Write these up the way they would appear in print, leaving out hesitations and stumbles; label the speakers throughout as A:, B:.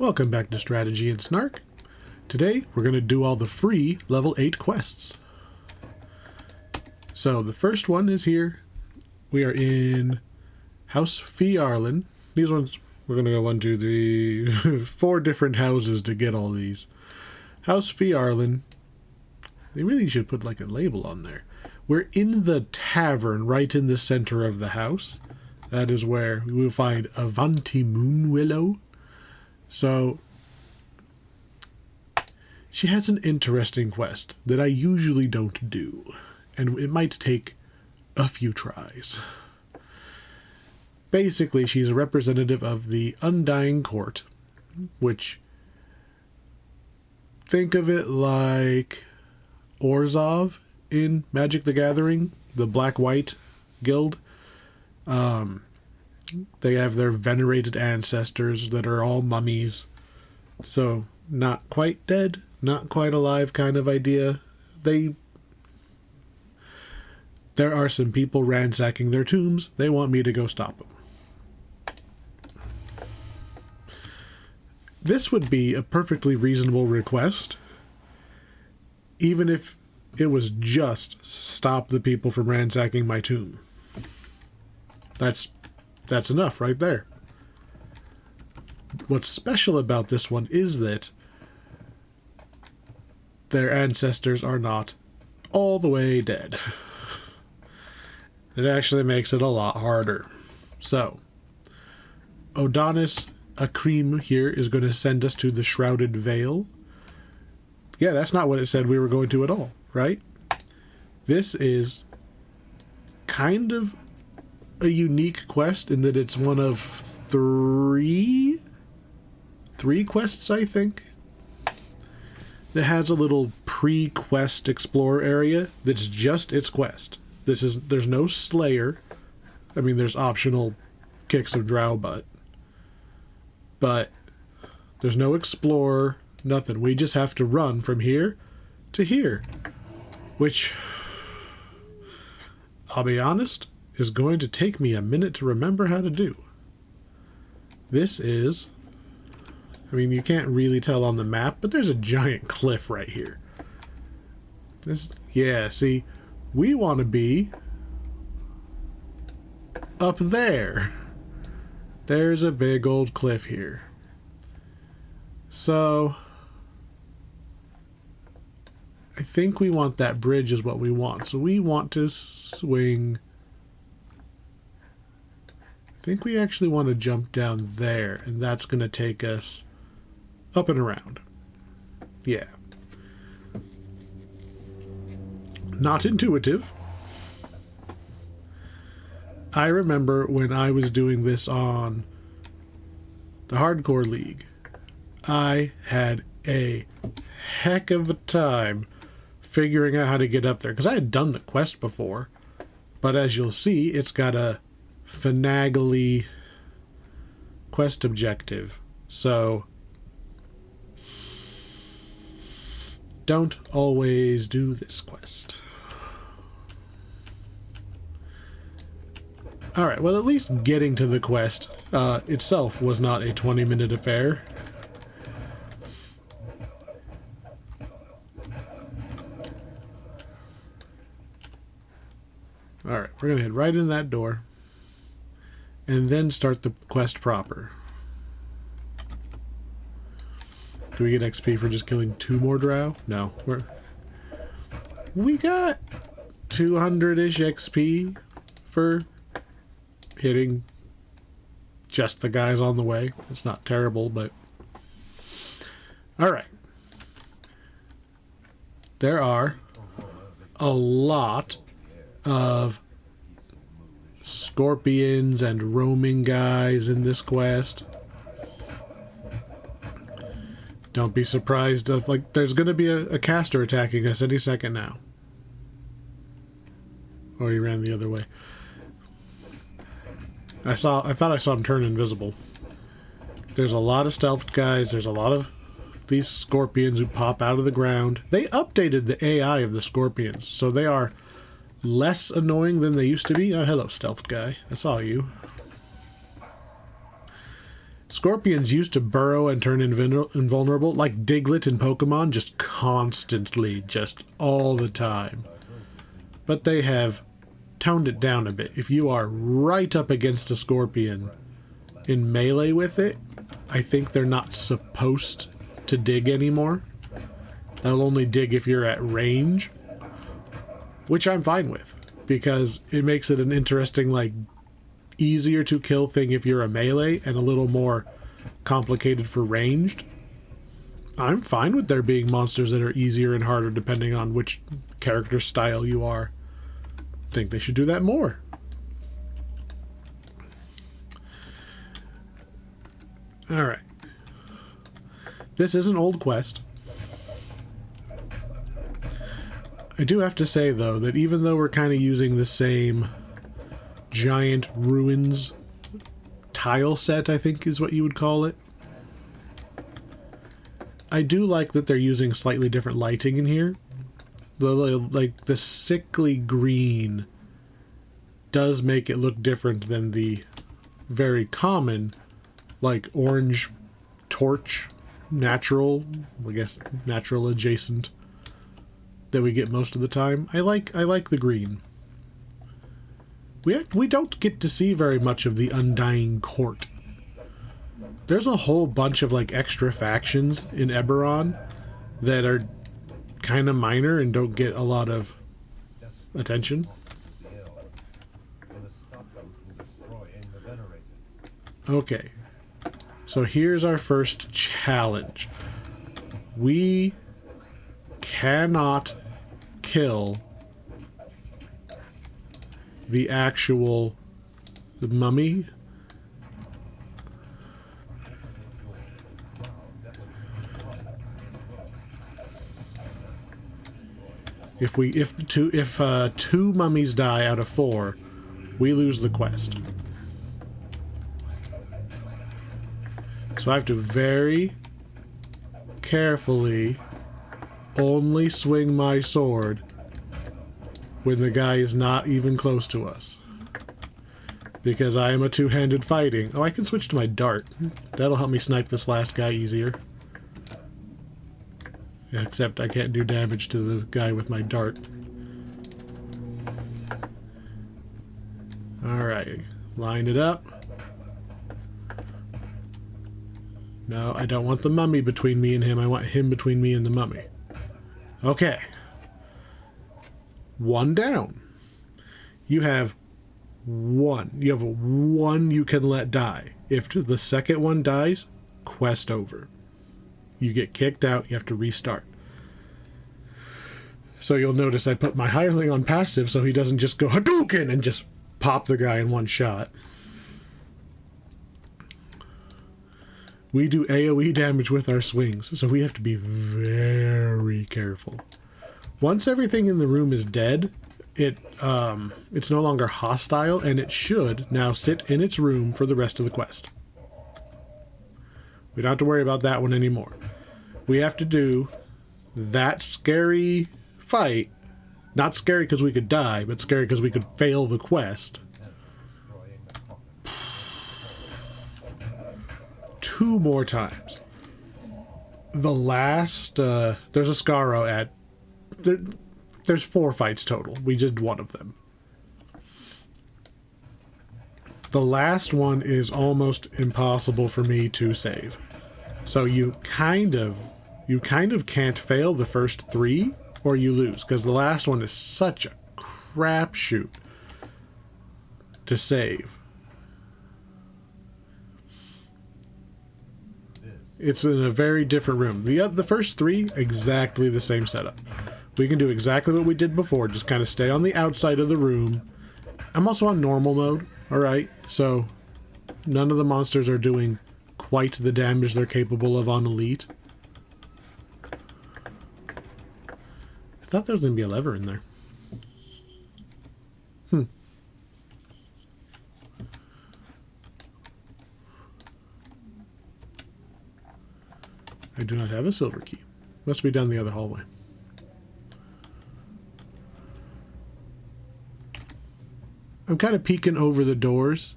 A: Welcome back to Strategy and Snark. Today we're going to do all the free level 8 quests. So the first one is here. We are in House Fiarlin. These ones, we're going to go 1, 2, 3, 4 different houses to get all these. House Fiarlin. They really should put like a label on there. We're in the tavern right in the center of the house. That is where we will find Avanti Moonwillow. So, she has an interesting quest that I usually don't do, and it might take a few tries. Basically, she's a representative of the Undying Court, which, think of it like Orzhov in Magic the Gathering, the Black-White Guild. They have their venerated ancestors that are all mummies. So, not quite dead, not quite alive kind of idea. There are some people ransacking their tombs. They want me to go stop them. This would be a perfectly reasonable request, even if it was just stop the people from ransacking my tomb. That's enough right there. What's special about this one is that their ancestors are not all the way dead. It actually makes it a lot harder. So, Odonis Akrim here is going to send us to the Shrouded Vale. Yeah, that's not what it said we were going to at all, right? This is kind of a unique quest in that it's one of three quests, I think, that has a little pre-quest explorer area that's just its quest. There's no Slayer. I mean, there's optional kicks of drow butt, but there's no explorer, nothing. We just have to run from here to here, which, I'll be honest, is going to take me a minute to remember how to do. This is, I mean, you can't really tell on the map, but there's a giant cliff right here. Yeah, see, we want to be up there. There's a big old cliff here. So, I think we want that bridge is what we want. So we want to swing. I think we actually want to jump down there, and that's going to take us up and around. Yeah. Not intuitive. I remember when I was doing this on the Hardcore League, I had a heck of a time figuring out how to get up there, because I had done the quest before, but as you'll see, it's got a finagly quest objective, so don't always do this quest. Alright, well, at least getting to the quest itself was not a 20-minute affair. Alright, we're going to head right in that door and then start the quest proper. Do we get XP for just killing 2 more drow? No. We got 200-ish XP for hitting just the guys on the way. It's not terrible, but... Alright. There are a lot of scorpions and roaming guys in this quest. Don't be surprised if, like, there's going to be a caster attacking us any second now. Oh, he ran the other way. I thought I saw him turn invisible. There's a lot of stealth guys. There's a lot of these scorpions who pop out of the ground. They updated the AI of the scorpions, so they are less annoying than they used to be. Oh, hello, stealth guy. I saw you. Scorpions used to burrow and turn invulnerable, like Diglett in Pokemon, just constantly, just all the time. But they have toned it down a bit. If you are right up against a Scorpion in melee with it, I think they're not supposed to dig anymore. They'll only dig if you're at range, which I'm fine with, because it makes it an interesting, like, easier to kill thing if you're a melee and a little more complicated for ranged. I'm fine with there being monsters that are easier and harder depending on which character style you are. I think they should do that more. Alright. This is an old quest. I do have to say, though, that even though we're kind of using the same giant ruins tile set, I think is what you would call it, I do like that they're using slightly different lighting in here. The sickly green does make it look different than the very common, like, orange torch, natural, I guess natural adjacent, that we get most of the time. I like the green. We don't get to see very much of the Undying Court. There's a whole bunch of, like, extra factions in Eberron that are kind of minor and don't get a lot of attention. Okay. So here's our first challenge. We cannot kill the actual mummy. If two mummies die out of 4, we lose the quest. So I have to very carefully only swing my sword when the guy is not even close to us. Because I am a two-handed fighting. Oh, I can switch to my dart. That'll help me snipe this last guy easier. Except I can't do damage to the guy with my dart. Alright, line it up. No, I don't want the mummy between me and him. I want him between me and the mummy. Okay. 1 down. You have 1. You have 1 you can let die. If the second one dies, quest over. You get kicked out, you have to restart. So you'll notice I put my hireling on passive so he doesn't just go Hadouken and just pop the guy in one shot. We do AoE damage with our swings, so we have to be very careful. Once everything in the room is dead, it's no longer hostile, and it should now sit in its room for the rest of the quest. We don't have to worry about that one anymore. We have to do that scary fight. Not scary because we could die, but scary because we could fail the quest. 2 more times. The last, there's a Scaro at... There's 4 fights total. We did 1 of them. The last one is almost impossible for me to save. So you kind of can't fail the first 3, or you lose, because the last one is such a crapshoot to save. It's in a very different room. The first 3, exactly the same setup. We can do exactly what we did before, just kind of stay on the outside of the room. I'm also on normal mode, alright? So, none of the monsters are doing quite the damage they're capable of on Elite. I thought there was going to be a lever in there. I do not have a silver key. Must be down the other hallway. I'm kind of peeking over the doors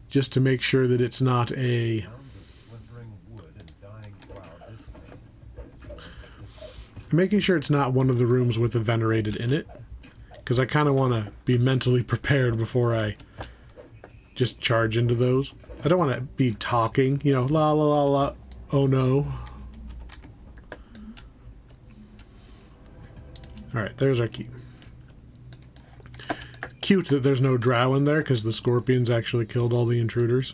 A: just to make sure that it's not a making sure it's not one of the rooms with a venerated in it, because I kind of want to be mentally prepared before I just charge into those. I don't want to be talking, you know, la la la la, oh no. Alright, there's our key. Cute that there's no drow in there, because the scorpions actually killed all the intruders.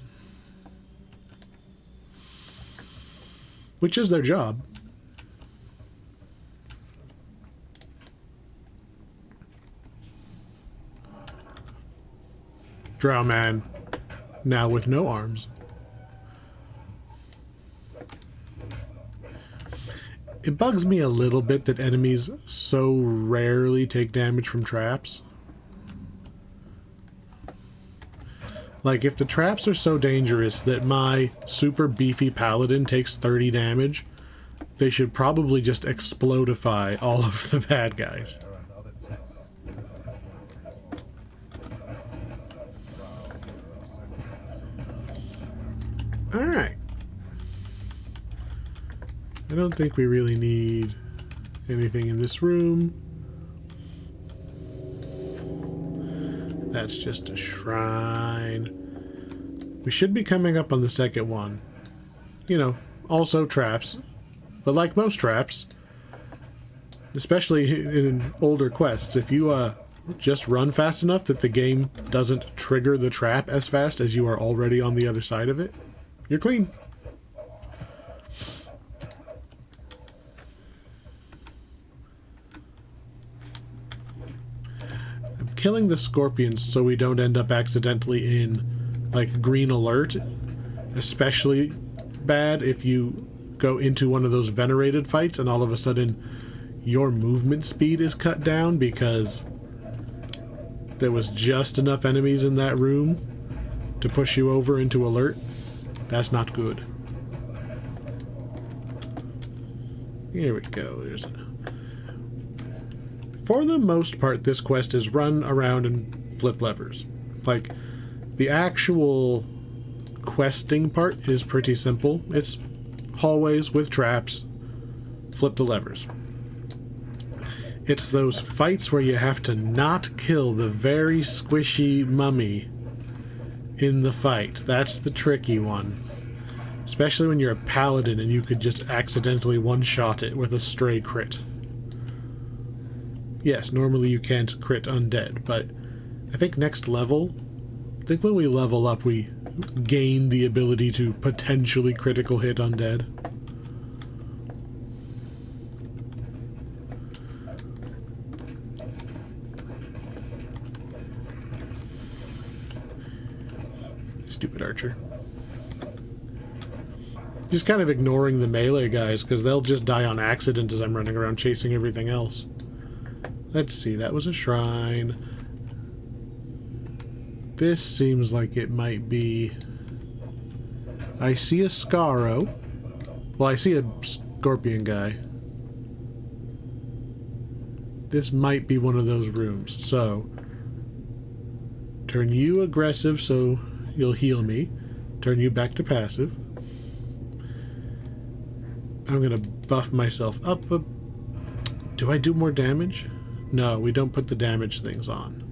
A: Which is their job. Drow man, now with no arms. It bugs me a little bit that enemies so rarely take damage from traps. Like, if the traps are so dangerous that my super beefy paladin takes 30 damage, they should probably just explodify all of the bad guys. Alright. I don't think we really need anything in this room. That's just a shrine. We should be coming up on the second one. You know, also traps. But like most traps, especially in older quests, if you just run fast enough that the game doesn't trigger the trap as fast as you are already on the other side of it, you're clean. I'm killing the scorpions so we don't end up accidentally in, like, green alert. Especially bad if you go into one of those venerated fights and all of a sudden your movement speed is cut down because there was just enough enemies in that room to push you over into alert. That's not good. Here we go. For the most part, this quest is run around and flip levers. Like, the actual questing part is pretty simple. It's hallways with traps, flip the levers. It's those fights where you have to not kill the very squishy mummy in the fight. That's the tricky one. Especially when you're a paladin and you could just accidentally one-shot it with a stray crit. Yes, normally you can't crit undead, but I think next level, I think when we level up we gain the ability to potentially critical hit undead. Stupid archer. Just kind of ignoring the melee guys, because they'll just die on accident as I'm running around chasing everything else. Let's see, that was a shrine. This seems like it might be... I see a Scaro. Well, I see a scorpion guy. This might be one of those rooms, so... Turn you aggressive so you'll heal me. Turn you back to passive. I'm gonna buff myself up. Do I do more damage? No, we don't put the damage things on.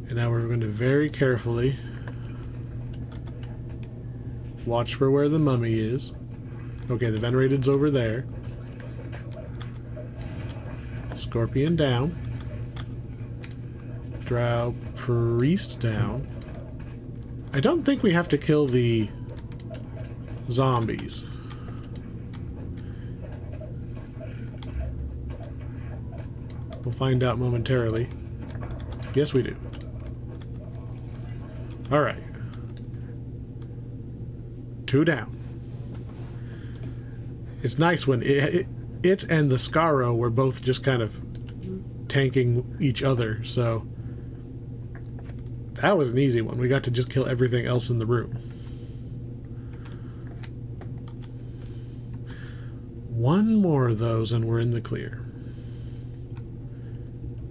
A: And now we're going to very carefully watch for where the mummy is. Okay, the venerated's over there. Scorpion down. Drow priest down. I don't think we have to kill the zombies. We'll find out momentarily. Yes, we do. Alright. 2 down. It's nice when it and the Scaro were both just kind of tanking each other, so that was an easy one. We got to just kill everything else in the room. One more of those and we're in the clear.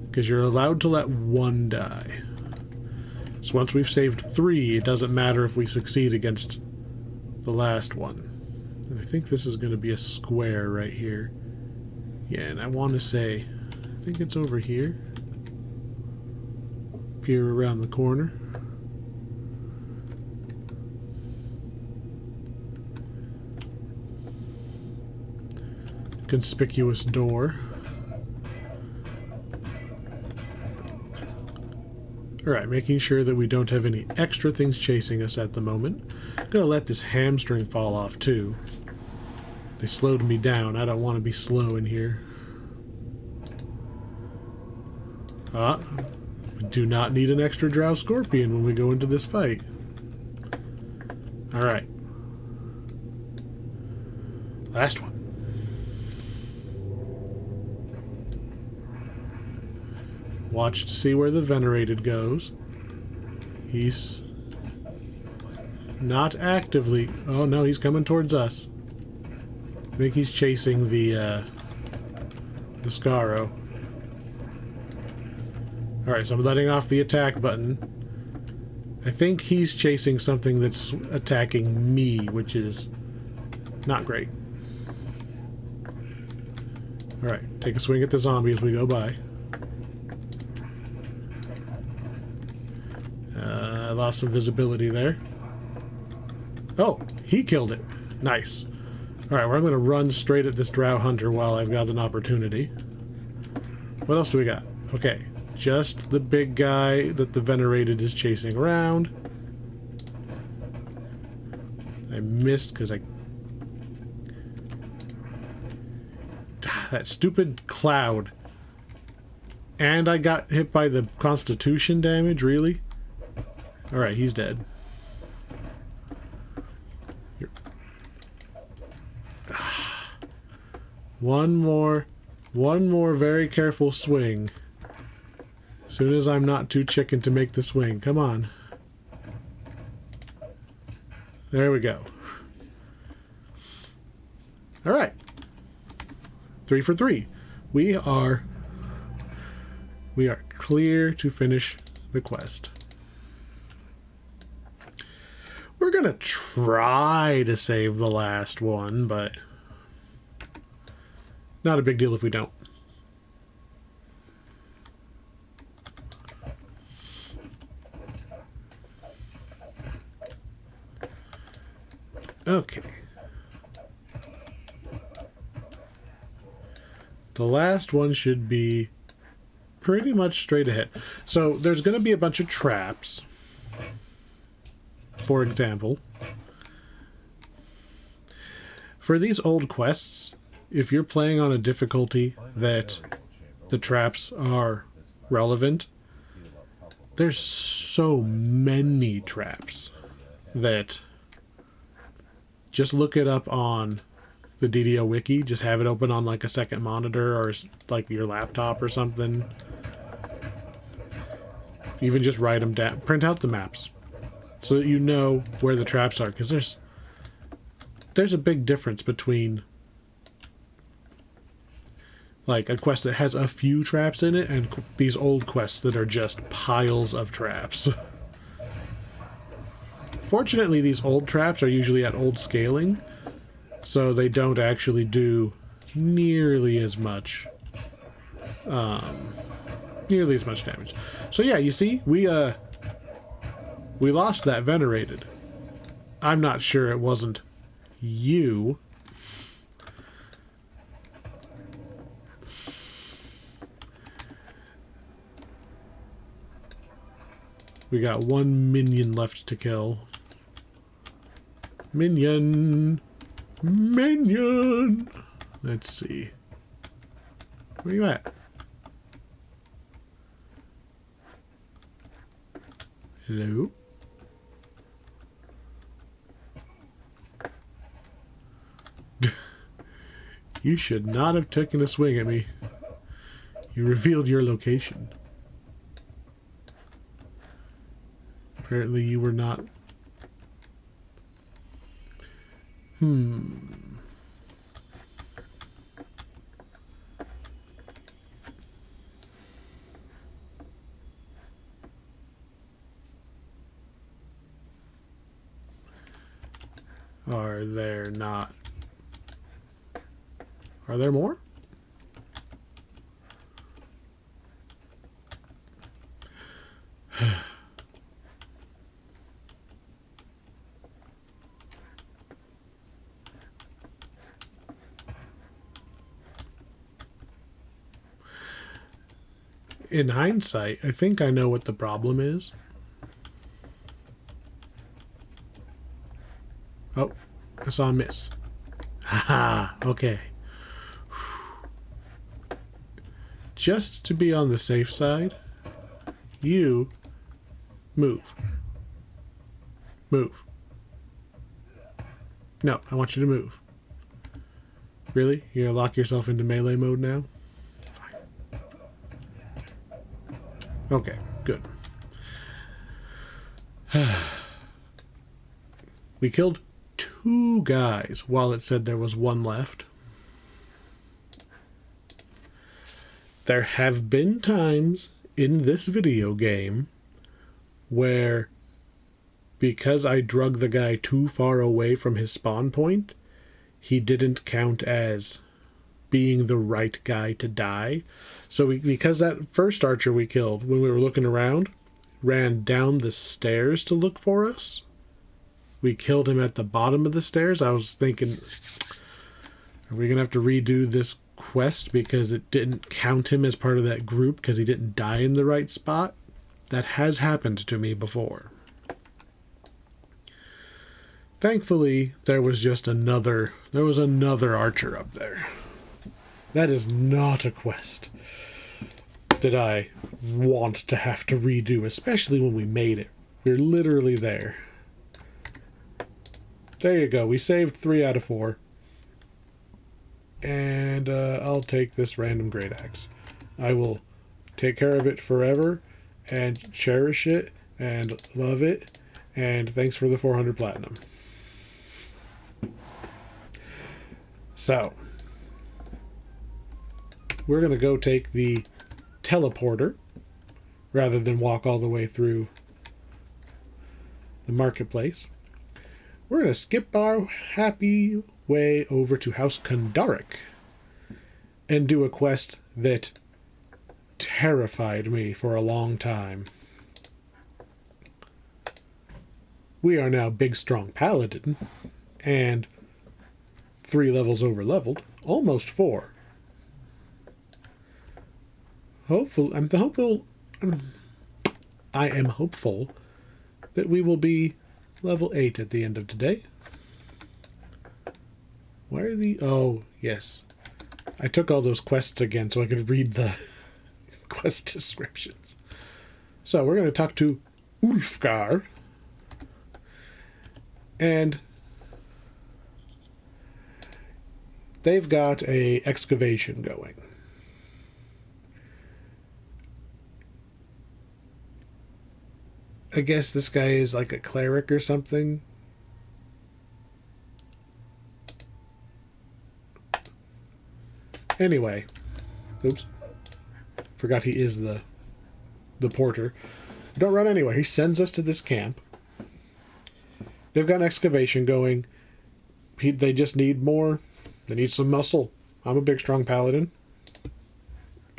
A: Because you're allowed to let 1 die. So once we've saved 3, it doesn't matter if we succeed against the last one. And I think this is going to be a square right here. Yeah, and I want to say, I think it's over here. Peer around the corner. Conspicuous door. Alright, making sure that we don't have any extra things chasing us at the moment. I'm gonna let this hamstring fall off too. They slowed me down. I don't want to be slow in here. We do not need an extra drow scorpion when we go into this fight. Alright. Last one. Watch to see where the venerated goes. He's not actively... Oh no, he's coming towards us. I think he's chasing the Scaro. Alright, so I'm letting off the attack button. I think he's chasing something that's attacking me, which is not great. Alright, take a swing at the zombie as we go by. I lost some visibility there. Oh, he killed it. Nice. Alright, well, I'm going to run straight at this drow hunter while I've got an opportunity. What else do we got? Okay, just the big guy that the venerated is chasing around. I missed because that stupid cloud. And I got hit by the constitution damage, really? Alright, he's dead. Here. One more very careful swing. As soon as I'm not too chicken to make the swing. Come on. There we go. Alright. 3 for 3. We are clear to finish the quest. We're gonna try to save the last one, but not a big deal if we don't. Okay. The last one should be pretty much straight ahead. So there's going to be a bunch of traps. For example, for these old quests, if you're playing on a difficulty that the traps are relevant, there's so many traps that just look it up on the DDO wiki. Just have it open on like a second monitor or like your laptop or something. Even just write them down. Print out the maps so that you know where the traps are, because there's a big difference between like a quest that has a few traps in it and these old quests that are just piles of traps. Fortunately, these old traps are usually at old scaling, so they don't actually do nearly as much damage. So yeah, you see, we lost that venerated. I'm not sure it wasn't you. We got one minion left to kill. Minion! Minion! Let's see. Where you at? Hello? You should not have taken a swing at me. You revealed your location. Apparently you were not... Are there not Are there more? In hindsight, I think I know what the problem is. Oh, I saw a miss. Haha, okay. Just to be on the safe side, you move. Move. No, I want you to move. Really? You're gonna lock yourself into melee mode now? Fine. Okay, good. We killed 2 guys while it said there was 1 left. There have been times in this video game where, because I drug the guy too far away from his spawn point, he didn't count as being the right guy to die. So because that first archer we killed, when we were looking around, ran down the stairs to look for us, we killed him at the bottom of the stairs. I was thinking, are we going to have to redo this quest because it didn't count him as part of that group because he didn't die in the right spot? That has happened to me before. Thankfully, there was another archer up there. That is not a quest that I want to have to redo, especially when we made it. We're literally there. There you go. We saved 3 out of 4. And I'll take this random great axe. I will take care of it forever and cherish it and love it. And thanks for the 400 platinum. So, we're going to go take the teleporter rather than walk all the way through the marketplace. We're going to skip our happy way over to House Kandaric and do a quest that terrified me for a long time. We are now big strong paladin and 3 levels over leveled, almost 4. I am hopeful that we will be level 8 at the end of today. Why are the... Oh, yes. I took all those quests again so I could read the quest descriptions. So we're going to talk to Ulfgar. And they've got a excavation going. I guess this guy is like a cleric or something. Anyway. Oops. Forgot he is the porter. Don't run anywhere. He sends us to this camp. They've got an excavation going. They just need more. They need some muscle. I'm a big, strong paladin.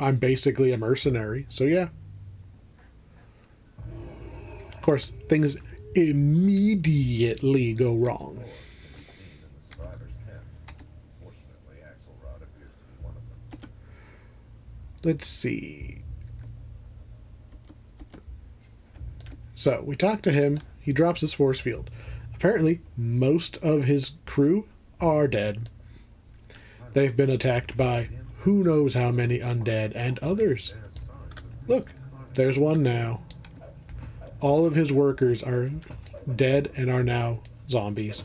A: I'm basically a mercenary. So, yeah. Of course, things immediately go wrong. Let's see. So, we talk to him. He drops his force field. Apparently, most of his crew are dead. They've been attacked by who knows how many undead and others. Look, there's one now. All of his workers are dead and are now zombies.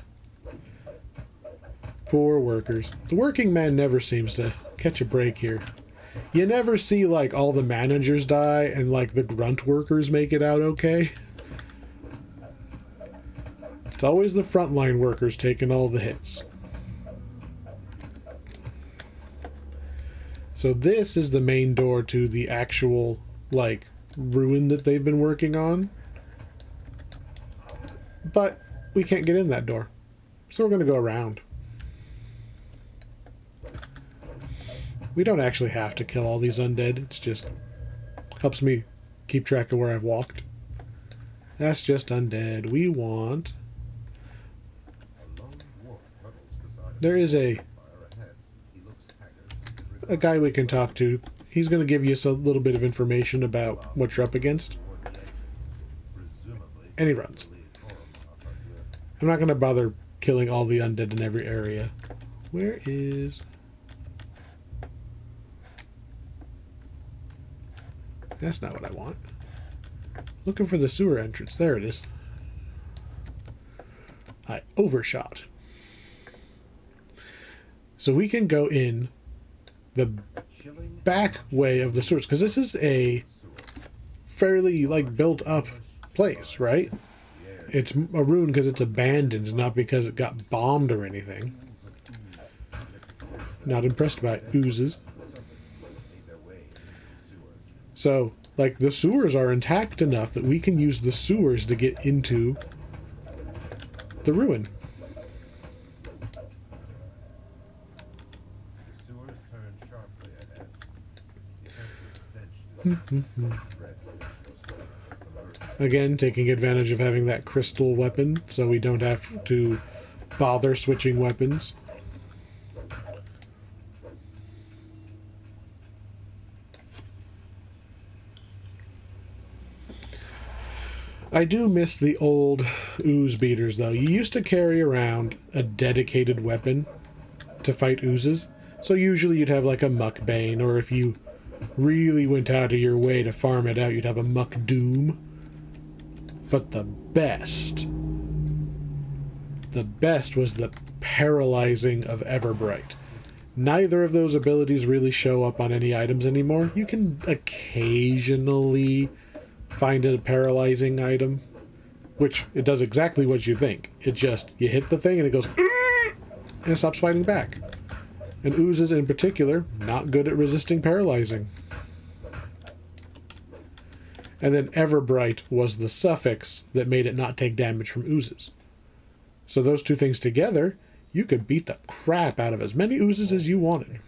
A: Poor workers. The working man never seems to catch a break here. You never see, like, all the managers die and, like, the grunt workers make it out okay. It's always the frontline workers taking all the hits. So this is the main door to the actual, like, ruin that they've been working on. But we can't get in that door. So we're going to go around. We don't actually have to kill all these undead. It's just helps me keep track of where I've walked. That's just undead. We want... There is a guy we can talk to. He's going to give you a little bit of information about what you're up against. And he runs. I'm not going to bother killing all the undead in every area. Where is... That's not what I want. Looking for the sewer entrance. There it is. I overshot. So we can go in the back way of the sewers, because this is a fairly, like, built up place, right? It's a ruin because it's abandoned, not because it got bombed or anything. Not impressed by oozes. So, like, the sewers are intact enough that we can use the sewers to get into the ruin. Again, taking advantage of having that crystal weapon, so we don't have to bother switching weapons. I do miss the old ooze beaters, though. You used to carry around a dedicated weapon to fight oozes. So usually you'd have like a muckbane, or if you really went out of your way to farm it out, you'd have a muck doom. But the best was the paralyzing of Everbright. Neither of those abilities really show up on any items anymore. You can occasionally find a paralyzing item, which it does exactly what you think. It just, you hit the thing and it goes, and it stops fighting back. And oozes in particular, not good at resisting paralyzing. And then Everbright was the suffix that made it not take damage from oozes. So those two things together, you could beat the crap out of as many oozes as you wanted.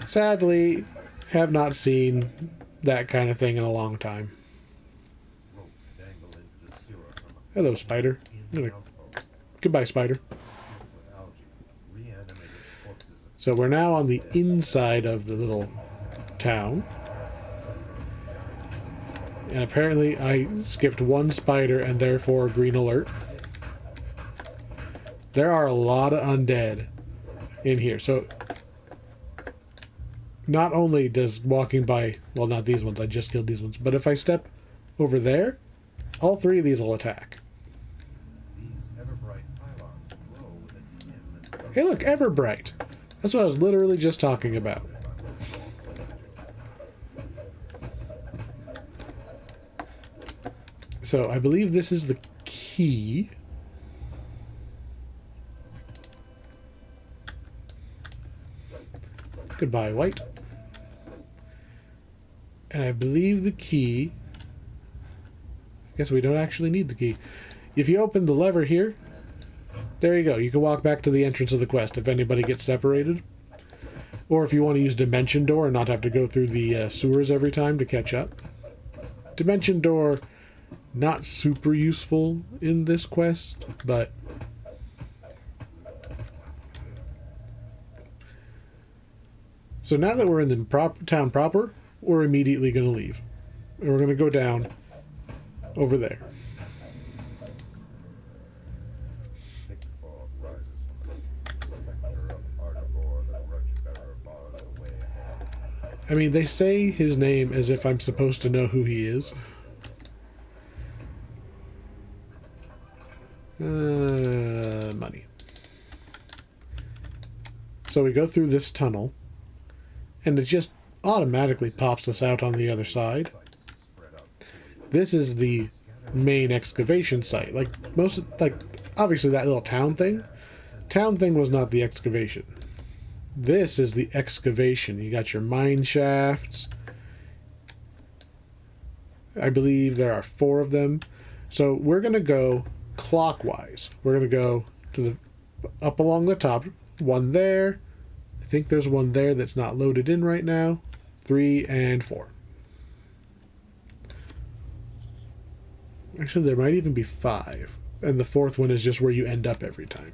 A: Sadly, have not seen that kind of thing in a long time. Hello, spider. Goodbye, spider. So we're now on the inside of the little town. And apparently I skipped one spider and therefore green alert. There are a lot of undead in here. So not only does walking by, well, not these ones, I just killed these ones, but if I step over there, all three of these will attack. Hey, look, Everbright. That's what I was literally just talking about. So I believe this is the key. Goodbye, white. And I believe the key... I guess we don't actually need the key. If you open the lever here, there you go. You can walk back to the entrance of the quest if anybody gets separated. Or if you want to use Dimension Door and not have to go through the sewers every time to catch up. Dimension Door, not super useful in this quest, but... So now that we're in the town proper, we're immediately going to leave. And we're going to go down over there. I mean, they say his name as if I'm supposed to know who he is. Money. So we go through this tunnel, and it just automatically pops us out on the other side. This is the main excavation site. Like, obviously that little town thing was not the excavation. This is the excavation. You got your mine shafts. I believe there are 4 of them. So we're going to go clockwise. We're going to go to the up along the top one there. I think there's one there that's not loaded in right now. 3 and 4. Actually, there might even be 5. And the 4th one is just where you end up every time.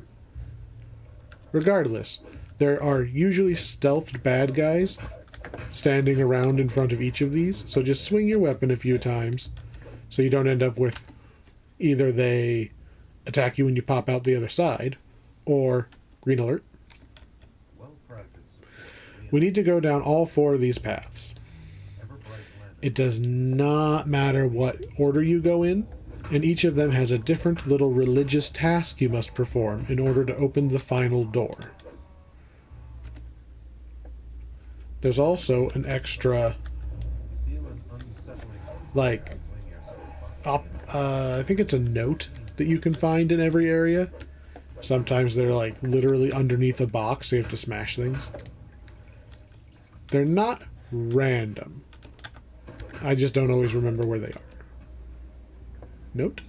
A: Regardless, there are usually stealthed bad guys standing around in front of each of these. So just swing your weapon a few times so you don't end up with either they attack you when you pop out the other side or green alert. We need to go down all 4 of these paths. It does not matter what order you go in, and each of them has a different little religious task you must perform in order to open the final door. There's also an extra, like, I think it's a note that you can find in every area. Sometimes they're, like, literally underneath a box, so you have to smash things. They're not random. I just don't always remember where they are. Note?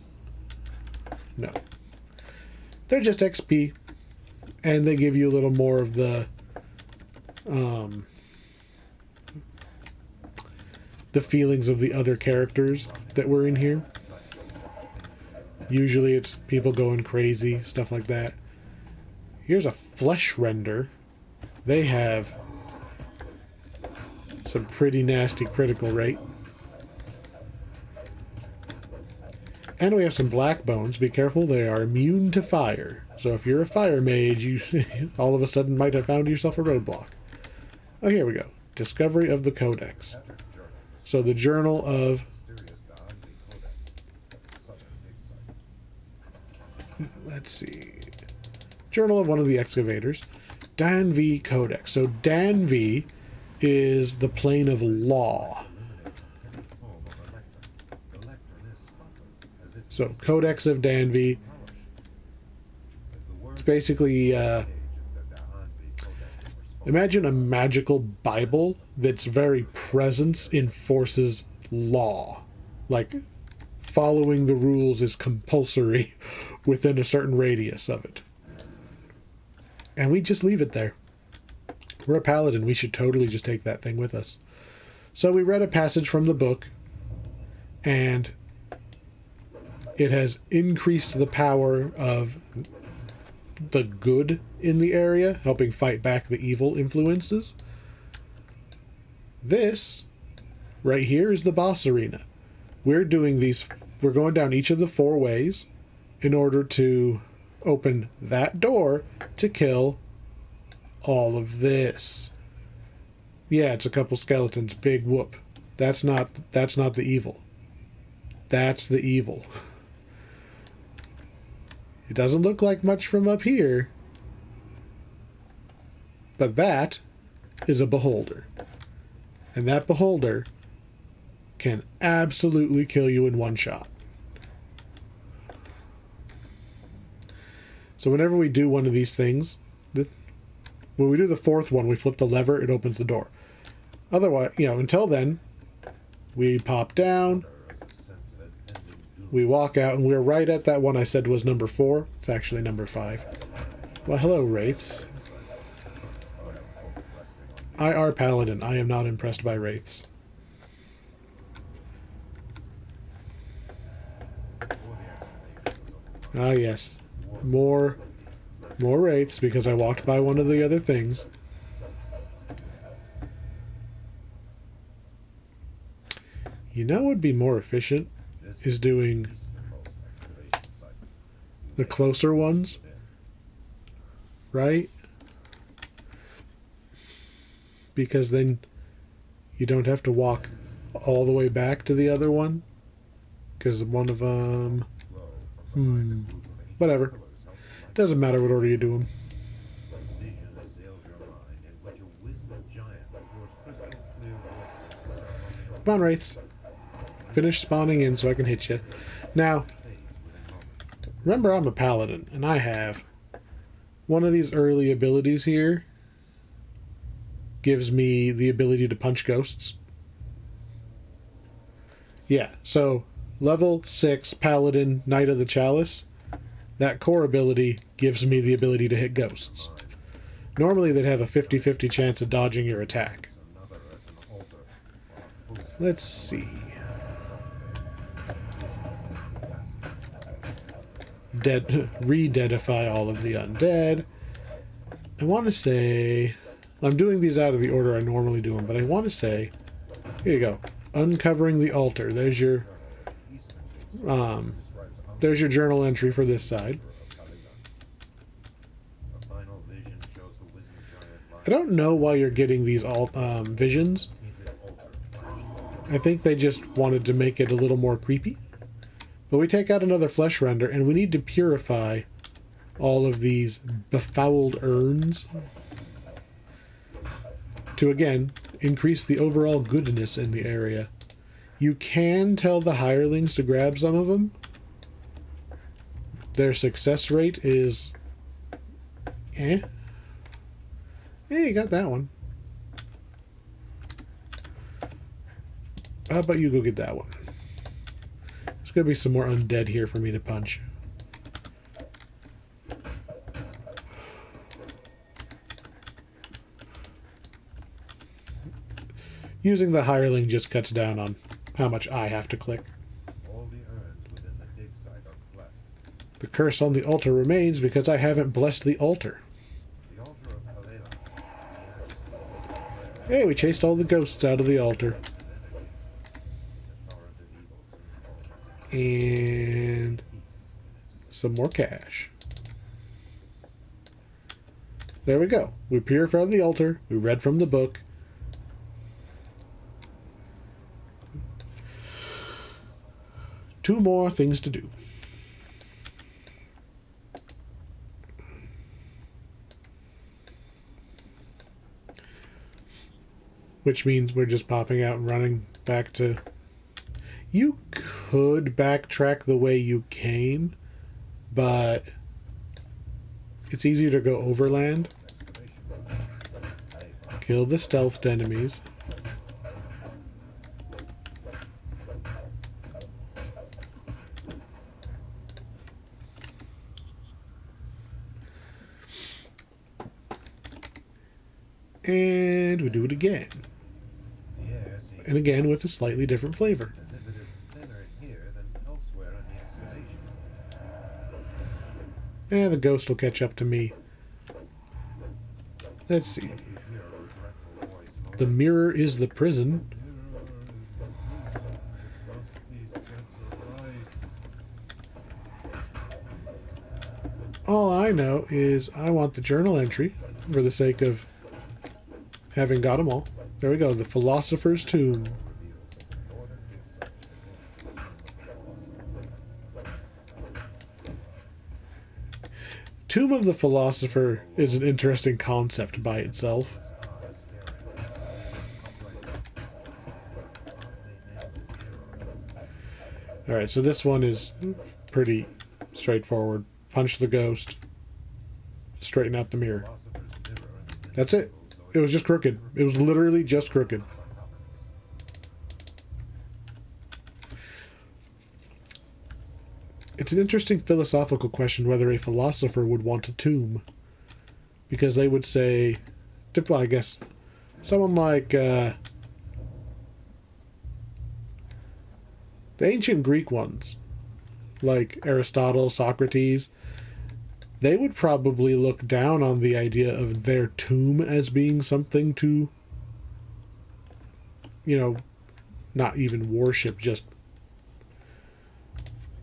A: No. They're just XP. And they give you a little more of the feelings of the other characters that were in here. Usually it's people going crazy, stuff like that. Here's a flesh render. They have some pretty nasty critical rate. And we have some black bones. Be careful, they are immune to fire. So if you're a fire mage, you all of a sudden might have found yourself a roadblock. Oh, here we go. Discovery of the Codex. So the journal of... Let's see. Journal of one of the excavators. Danvi Codex. So Danvi is the plane of law. So Codex of Danvi. It's basically imagine a magical Bible that's very present enforces law. Like following the rules is compulsory within a certain radius of it. And we just leave it there. We're a paladin. We should totally just take that thing with us. So we read a passage from the book, and it has increased the power of the good in the area, helping fight back the evil influences. This right here is the boss arena. We're doing these, we're going down each of the 4 ways in order to open that door to kill all of this. Yeah, it's a couple skeletons. Big whoop. That's not the evil. That's the evil. It doesn't look like much from up here, but that is a beholder. And that beholder can absolutely kill you in one shot. So whenever we do one of these things, when we do the 4th one, we flip the lever, it opens the door. Otherwise, until then, we pop down, we walk out, and we're right at that one I said was number 4. It's actually number 5. Well, hello, wraiths. IR Paladin. I am not impressed by wraiths. Ah, yes. More wraiths, because I walked by one of the other things. You know what would be more efficient is doing the closer ones, right? Because then you don't have to walk all the way back to the other one, because one of them... whatever. Doesn't matter what order you do them. Come on, wraiths. Finish spawning in so I can hit you. Now, remember I'm a paladin, and I have one of these early abilities here. Gives me the ability to punch ghosts. Yeah, so level 6 paladin, Knight of the Chalice. That core ability gives me the ability to hit ghosts. Normally they'd have a 50-50 chance of dodging your attack. Let's see. Re-deadify all of the undead. I want to say... I'm doing these out of the order I normally do them, but I want to say... Here you go. Uncovering the altar. There's your journal entry for this side. I don't know why you're getting these visions. I think they just wanted to make it a little more creepy. But we take out another flesh render, and we need to purify all of these befouled urns to, again, increase the overall goodness in the area. You can tell the hirelings to grab some of them. Their success rate is... Hey, you got that one. How about you go get that one? There's going to be some more undead here for me to punch. Using the hireling just cuts down on how much I have to click. The curse on the altar remains because I haven't blessed the altar. Hey, we chased all the ghosts out of the altar. And some more cash. There we go. We purified the altar. We read from the book. Two more things to do. Which means we're just popping out and running back to... You could backtrack the way you came, but it's easier to go overland. Kill the stealthed enemies. And we do it again. And again with a slightly different flavor. The ghost will catch up to me. Let's see. The mirror is the prison. All I know is I want the journal entry for the sake of having got them all. There we go, the Philosopher's Tomb. Tomb of the Philosopher is an interesting concept by itself. Alright, so this one is pretty straightforward. Punch the ghost. Straighten out the mirror. That's it. It was just crooked. It was literally just crooked. It's an interesting philosophical question whether a philosopher would want a tomb. Because they would say, well, I guess, someone like the ancient Greek ones, like Aristotle, Socrates, they would probably look down on the idea of their tomb as being something to, you know, not even worship, just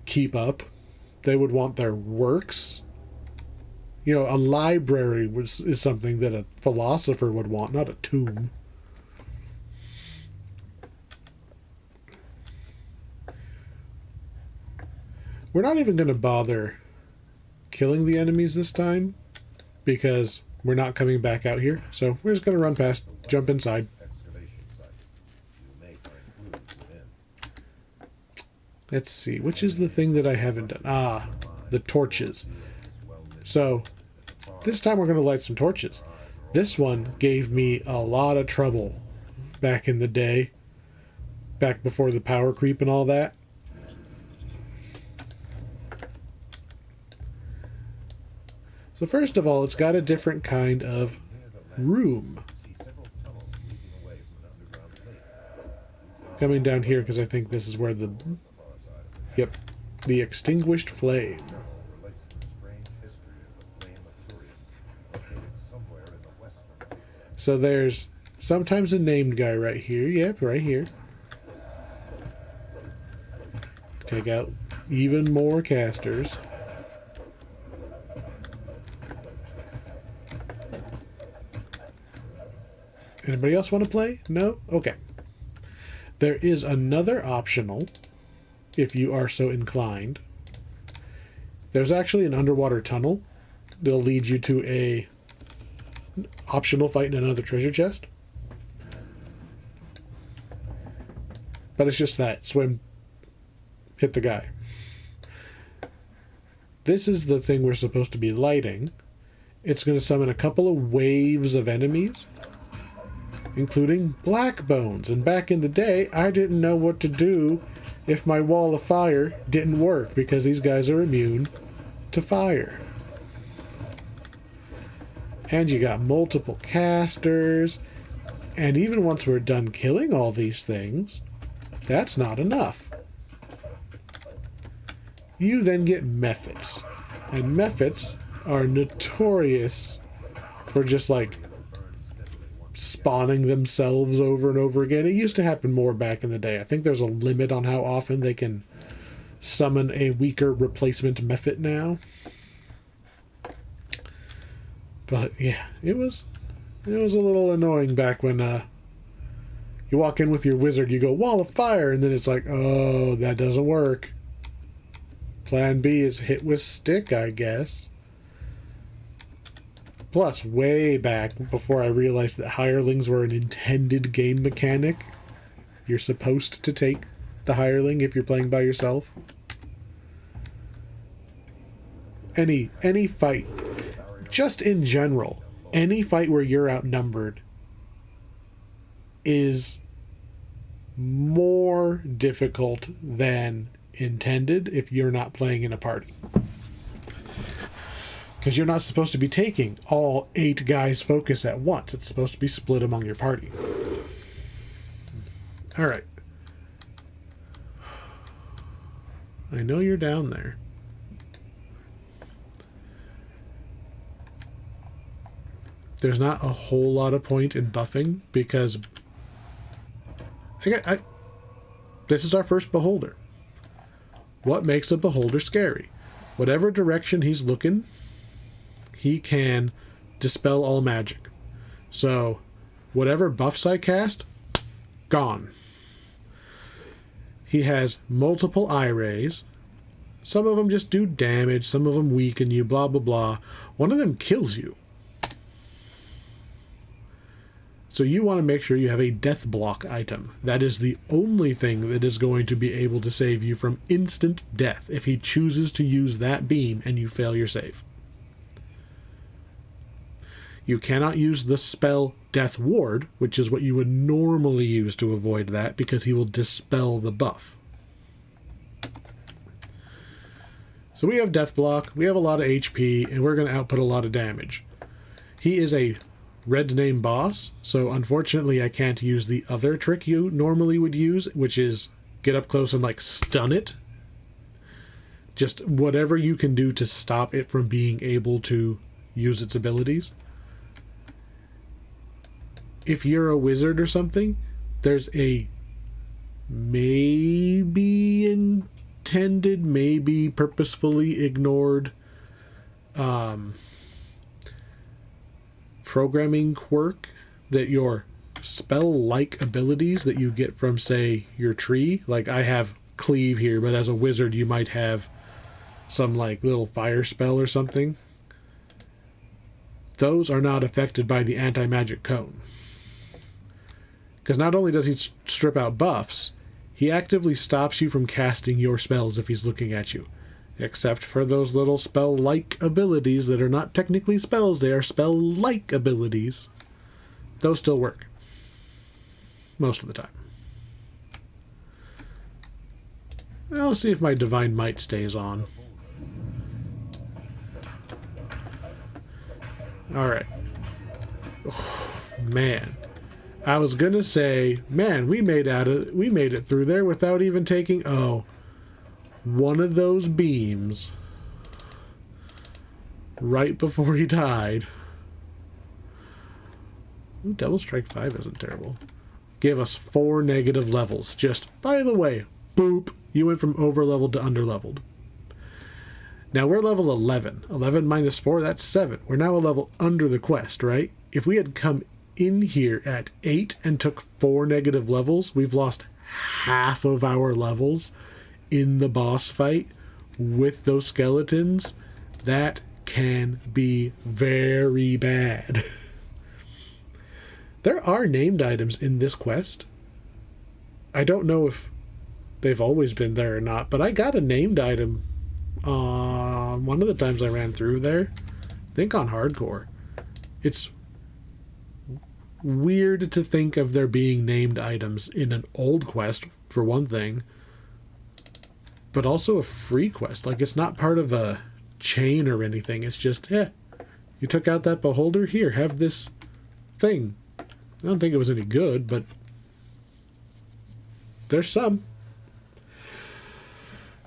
A: keep up. They would want their works. You know, a library is something that a philosopher would want, not a tomb. We're not even going to bother killing the enemies this time because we're not coming back out here. So we're just going to run past, jump inside. Let's see, which is the thing that I haven't done? Ah, the torches. So this time we're going to light some torches. This one gave me a lot of trouble back in the day, back before the power creep and all that. So first of all, it's got a different kind of room. Coming down here because I think this is where the... Yep. The extinguished flame. So there's sometimes a named guy right here. Yep, right here. Take out even more casters. Anybody else want to play? No? Okay. There is another optional, if you are so inclined. There's actually an underwater tunnel. They'll lead you to a optional fight in another treasure chest. But it's just that. Swim. Hit the guy. This is the thing we're supposed to be lighting. It's going to summon a couple of waves of enemies, including black bones. And back in the day, I didn't know what to do if my wall of fire didn't work, because these guys are immune to fire. And you got multiple casters. And even once we're done killing all these things, that's not enough. You then get mephits. And mephits are notorious for just like spawning themselves over and over again. It used to happen more back in the day. I think there's a limit on how often they can summon a weaker replacement mephit now. But yeah, it was a little annoying back when you walk in with your wizard, you go wall of fire, and then it's like, oh, that doesn't work. Plan B is hit with stick, I guess. Plus, way back, before I realized that hirelings were an intended game mechanic, you're supposed to take the hireling if you're playing by yourself. Any fight, just in general, any fight where you're outnumbered is more difficult than intended if you're not playing in a party. Because you're not supposed to be taking all 8 guys' focus at once. It's supposed to be split among your party. Alright. I know you're down there. There's not a whole lot of point in buffing, because this is our first beholder. What makes a beholder scary? Whatever direction he's looking, he can dispel all magic. So, whatever buffs I cast, gone. He has multiple eye rays. Some of them just do damage, some of them weaken you, blah, blah, blah. One of them kills you. So you want to make sure you have a death block item. That is the only thing that is going to be able to save you from instant death if he chooses to use that beam and you fail your save. You cannot use the spell Death Ward, which is what you would normally use to avoid that, because he will dispel the buff. So we have Death Block, we have a lot of HP, and we're going to output a lot of damage. He is a red name boss, so unfortunately I can't use the other trick you normally would use, which is get up close and like stun it. Just whatever you can do to stop it from being able to use its abilities. If you're a wizard or something, there's a maybe intended, maybe purposefully ignored programming quirk that your spell-like abilities that you get from, say, your tree, like I have cleave here, but as a wizard you might have some like little fire spell or something. Those are not affected by the anti-magic cone. Because not only does he strip out buffs, he actively stops you from casting your spells if he's looking at you. Except for those little spell-like abilities that are not technically spells, they are spell-like abilities. Those still work. Most of the time. I'll see if my Divine Might stays on. Alright. Man. I was gonna say, man, we made it through there without even taking one of those beams right before he died. Ooh, Double Strike 5 isn't terrible. Gave us 4 negative levels. Just, by the way, boop, you went from over-leveled to under-leveled. Now we're level 11. 11 minus 4, that's 7. We're now a level under the quest, right? If we had come in here at 8 and took 4 negative levels, we've lost half of our levels in the boss fight with those skeletons. That can be very bad. There are named items in this quest. I don't know if they've always been there or not, but I got a named item one of the times I ran through there. I think on hardcore. It's weird to think of there being named items in an old quest, for one thing, but also a free quest. Like, it's not part of a chain or anything. It's just, you took out that beholder, here, have this thing. I don't think it was any good, but there's some.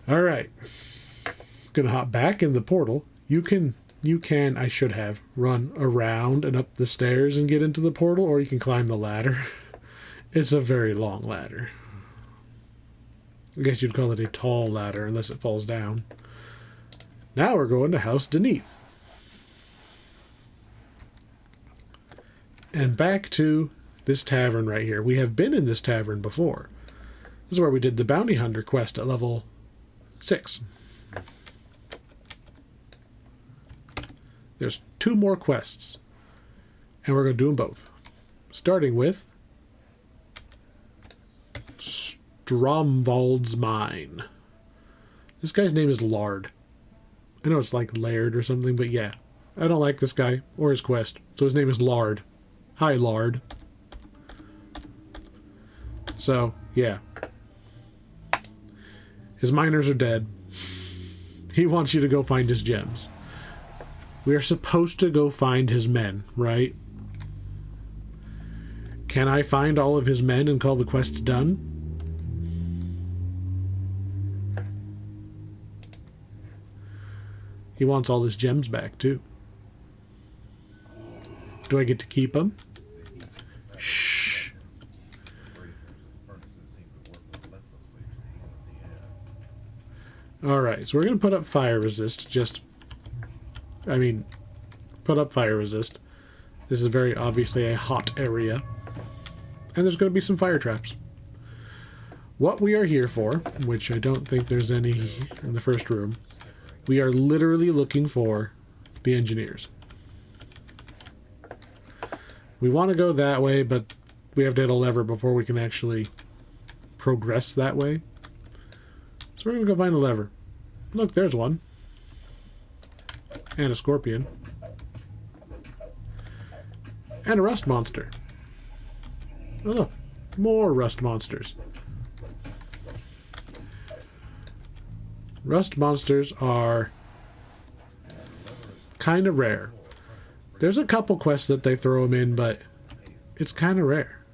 A: Alright. Gonna hop back in the portal. You can, I should have, run around and up the stairs and get into the portal, or you can climb the ladder. It's a very long ladder. I guess you'd call it a tall ladder, unless it falls down. Now we're going to House Beneath. And back to this tavern right here. We have been in this tavern before. This is where we did the Bounty Hunter quest at level 6. There's 2 more quests. And we're going to do them both. Starting with Stromwald's Mine. This guy's name is Lard. I know it's like Laird or something, but yeah. I don't like this guy or his quest. So his name is Lard. Hi, Lard. So, yeah. His miners are dead. He wants you to go find his gems. We are supposed to go find his men, right? Can I find all of his men and call the quest done? He wants all his gems back, too. Do I get to keep them? Shh. Alright, so we're going to put up fire resist. Put up fire resist. This is very obviously a hot area. And there's going to be some fire traps. What we are here for, which I don't think there's any in the first room, we are literally looking for the engineers. We want to go that way, but we have to hit a lever before we can actually progress that way. So we're going to go find a lever. Look, there's one. And a scorpion. And a rust monster. Oh, look. More rust monsters. Rust monsters are kind of rare. There's a couple quests that they throw them in, but it's kind of rare.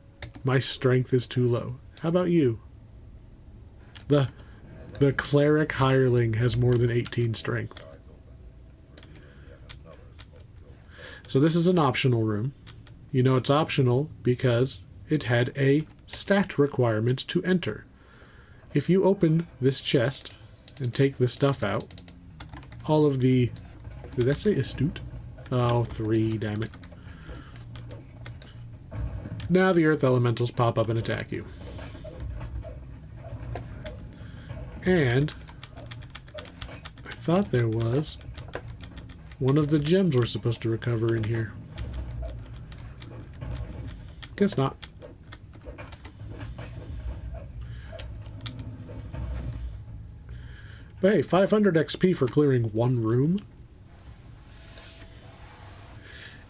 A: My strength is too low. How about you? The cleric hireling has more than 18 strength. So this is an optional room. You know it's optional because it had a stat requirement to enter. If you open this chest and take the stuff out, all of the... Did that say astute? Oh, 3, damn it. Now the earth elementals pop up and attack you. And I thought there was one of the gems we're supposed to recover in here. Guess not. But hey, 500 XP for clearing one room.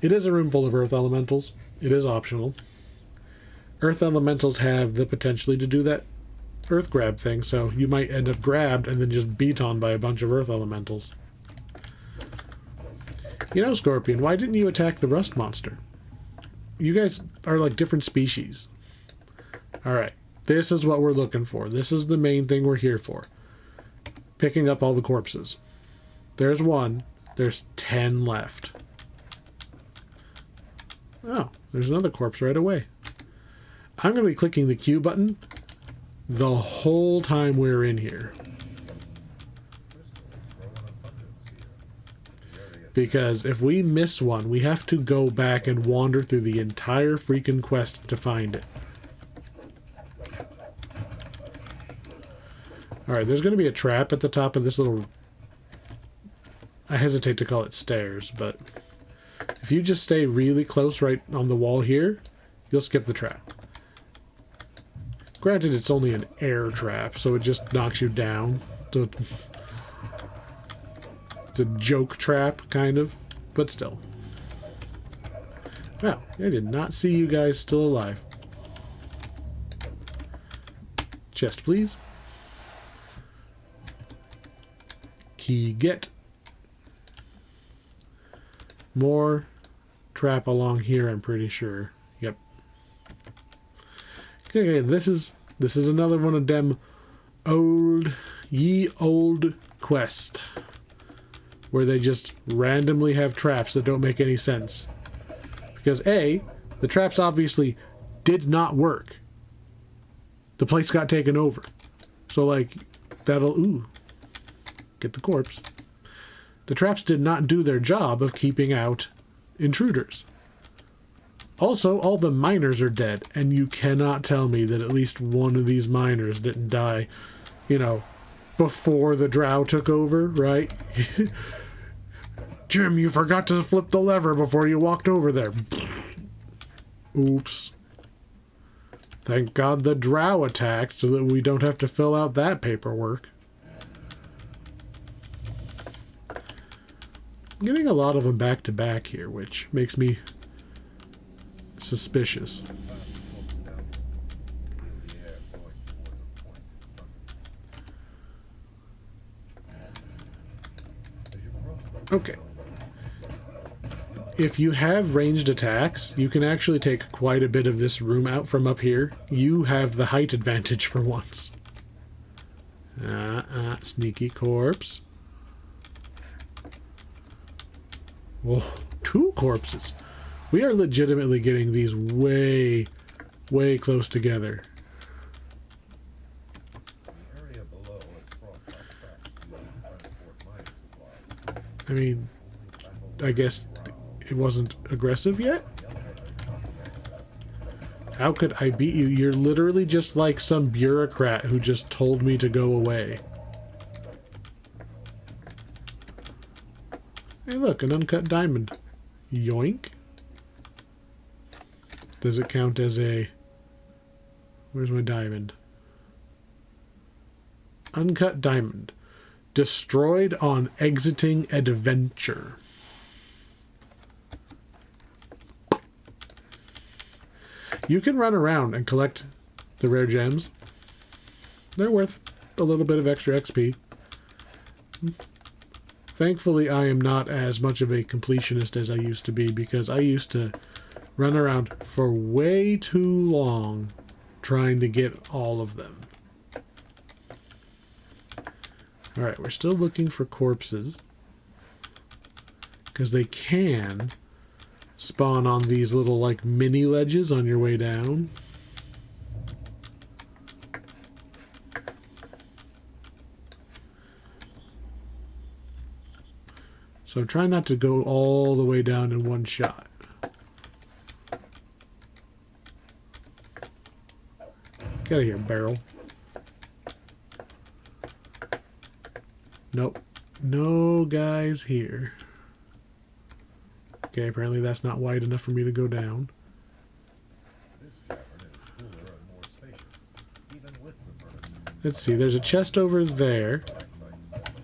A: It is a room full of earth elementals. It is optional. Earth elementals have the potential to do that earth grab thing, so you might end up grabbed and then just beat on by a bunch of earth elementals. You know, Scorpion, why didn't you attack the rust monster? You guys are like different species. Alright. This is what we're looking for. This is the main thing we're here for. Picking up all the corpses. There's one. There's 10 left. Oh, there's another corpse right away. I'm going to be clicking the Q button the whole time we're in here. Because if we miss one, we have to go back and wander through the entire freaking quest to find it. Alright, there's going to be a trap at the top of this little... I hesitate to call it stairs, but... if you just stay really close right on the wall here, you'll skip the trap. Granted, it's only an air trap, so it just knocks you down. So it's a joke trap, kind of, but still. Wow, I did not see you guys still alive. Chest, please. Key get. More trap along here, I'm pretty sure. Yep. Okay, this is another one of them old quest where they just randomly have traps that don't make any sense. Because A, the traps obviously did not work. The place got taken over. So like that'll get the corpse. The traps did not do their job of keeping out intruders. Also, all the miners are dead, and you cannot tell me that at least one of these miners didn't die, you know, before the drow took over, right? Jim, you forgot to flip the lever before you walked over there. Oops. Thank God the drow attacked so that we don't have to fill out that paperwork. I'm getting a lot of them back to back here, which makes me suspicious. Okay. If you have ranged attacks, you can actually take quite a bit of this room out from up here. You have the height advantage for once. Sneaky corpse. Whoa, 2 corpses. We are legitimately getting these way, way close together. I mean, I guess it wasn't aggressive yet? How could I beat you? You're literally just like some bureaucrat who just told me to go away. Hey look, an uncut diamond. Yoink. Does it count as a... Where's my diamond? Uncut diamond. Destroyed on exiting adventure. You can run around and collect the rare gems. They're worth a little bit of extra XP. Thankfully, I am not as much of a completionist as I used to be, because I used to run around for way too long trying to get all of them. Alright, we're still looking for corpses, because they can spawn on these little like mini ledges on your way down. So I'm trying not to go all the way down in one shot. Get out of here, barrel. Nope. No guys here. Okay, apparently that's not wide enough for me to go down. Let's see, there's a chest over there.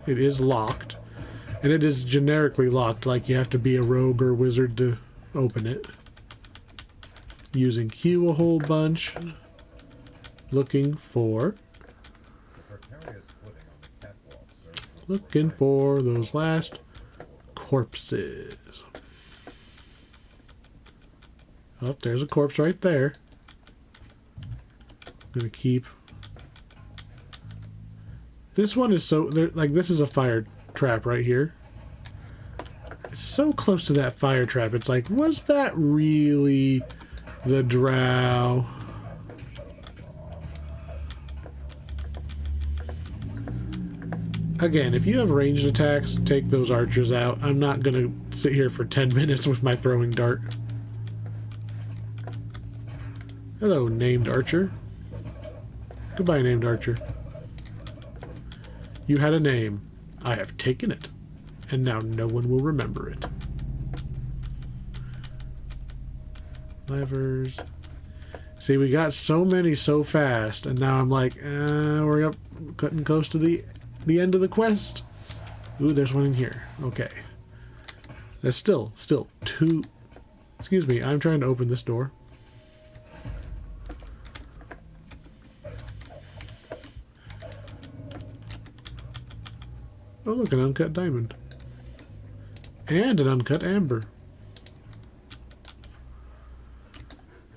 A: It is locked. And it is generically locked, like you have to be a rogue or wizard to open it. Using Q a whole bunch. Looking for those last corpses. Oh, there's a corpse right there. I'm gonna keep. This one is so like this is a fire trap right here. It's so close to that fire trap. It's like, was that really the drow? Again, if you have ranged attacks, take those archers out. I'm not gonna sit here for 10 minutes with my throwing dart. Hello, named archer. Goodbye, named archer. You had a name. I have taken it. And now no one will remember it. Levers. See, we got so many so fast, and now I'm like, we're cutting close to the end of the quest. Ooh, there's one in here. Okay. That's still two. Excuse me, I'm trying to open this door. Oh, look, an uncut diamond. And an uncut amber.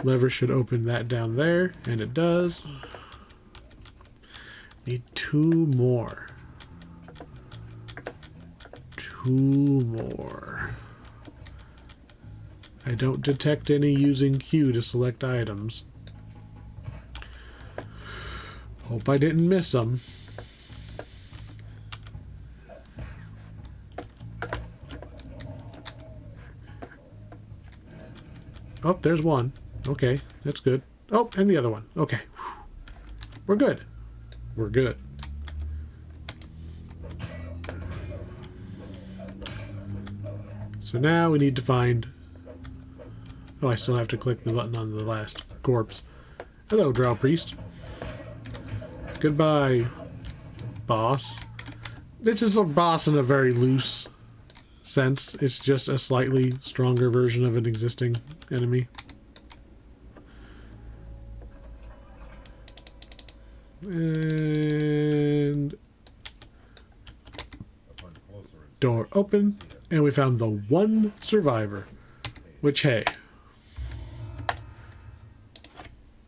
A: Lever should open that down there, and it does. Need 2 more. 2 more. I don't detect any using Q to select items. Hope I didn't miss them. Oh, there's one. Okay, that's good. Oh, and the other one. Okay. We're good. We're good. So now we need to find... Oh, I still have to click the button on the last corpse. Hello, Drow Priest. Goodbye, boss. This is a boss in a very loose sense. It's just a slightly stronger version of an existing enemy. And door open, and we found the one survivor, which, hey,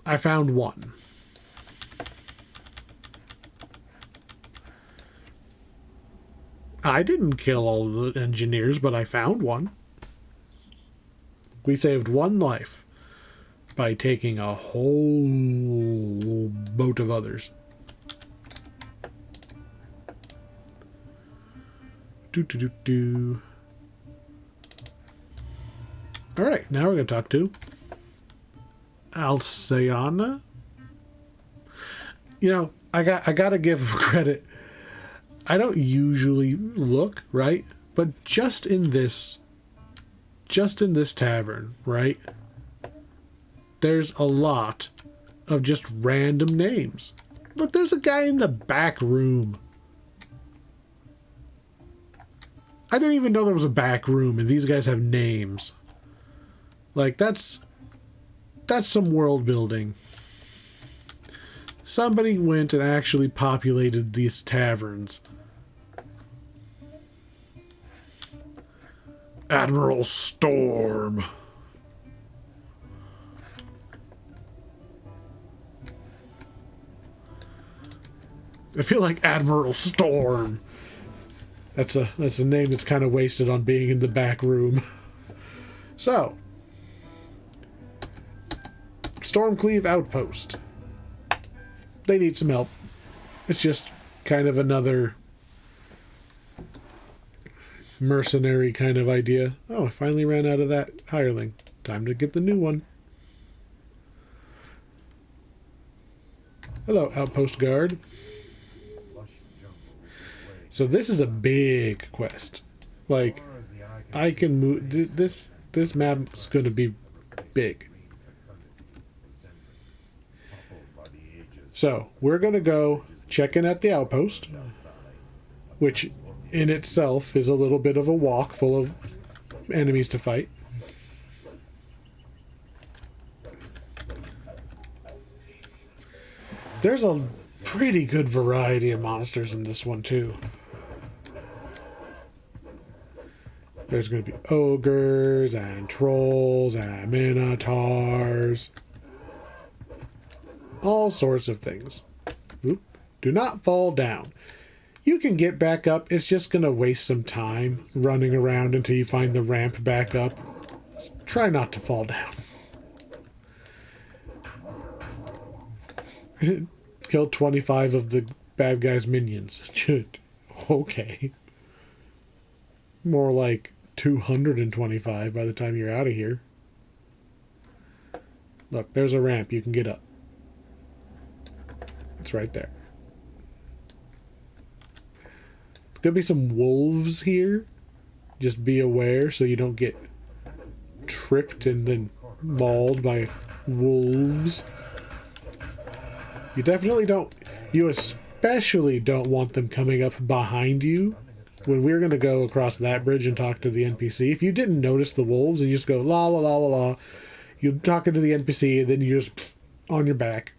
A: I found one. I didn't kill all the engineers, but I found one. We saved one life by taking a whole boat of others. Alright, now we're going to talk to Alciana. You know, I got to give him credit. I don't usually look, right? But just in this tavern, right? There's a lot of just random names. Look, there's a guy in the back room. I didn't even know there was a back room and these guys have names. Like, that's some world building. Somebody went and actually populated these taverns. Admiral Storm. I feel like Admiral Storm. That's a name that's kind of wasted on being in the back room. So, Stormcleave Outpost. They need some help. It's just kind of another mercenary kind of idea. Oh, I finally ran out of that hireling. Time to get the new one. Hello, Outpost Guard. So this is a big quest. Like, I can move... This map's going to be big. So, we're going to go check in at the outpost, which in itself is a little bit of a walk full of enemies to fight. There's a pretty good variety of monsters in this one, too. There's going to be ogres and trolls and minotaurs. All sorts of things. Oop. Do not fall down. You can get back up. It's just going to waste some time running around until you find the ramp back up. Try not to fall down. Kill 25 of the bad guy's minions. Okay. More like 225 by the time you're out of here. Look, there's a ramp. You can get up. It's right there. Could be some wolves here. Just be aware so you don't get tripped and then mauled by wolves. You definitely don't. You especially don't want them coming up behind you. When we're going to go across that bridge and talk to the NPC, if you didn't notice the wolves and you just go la la la la la, you're talking to the NPC and then you just on your back.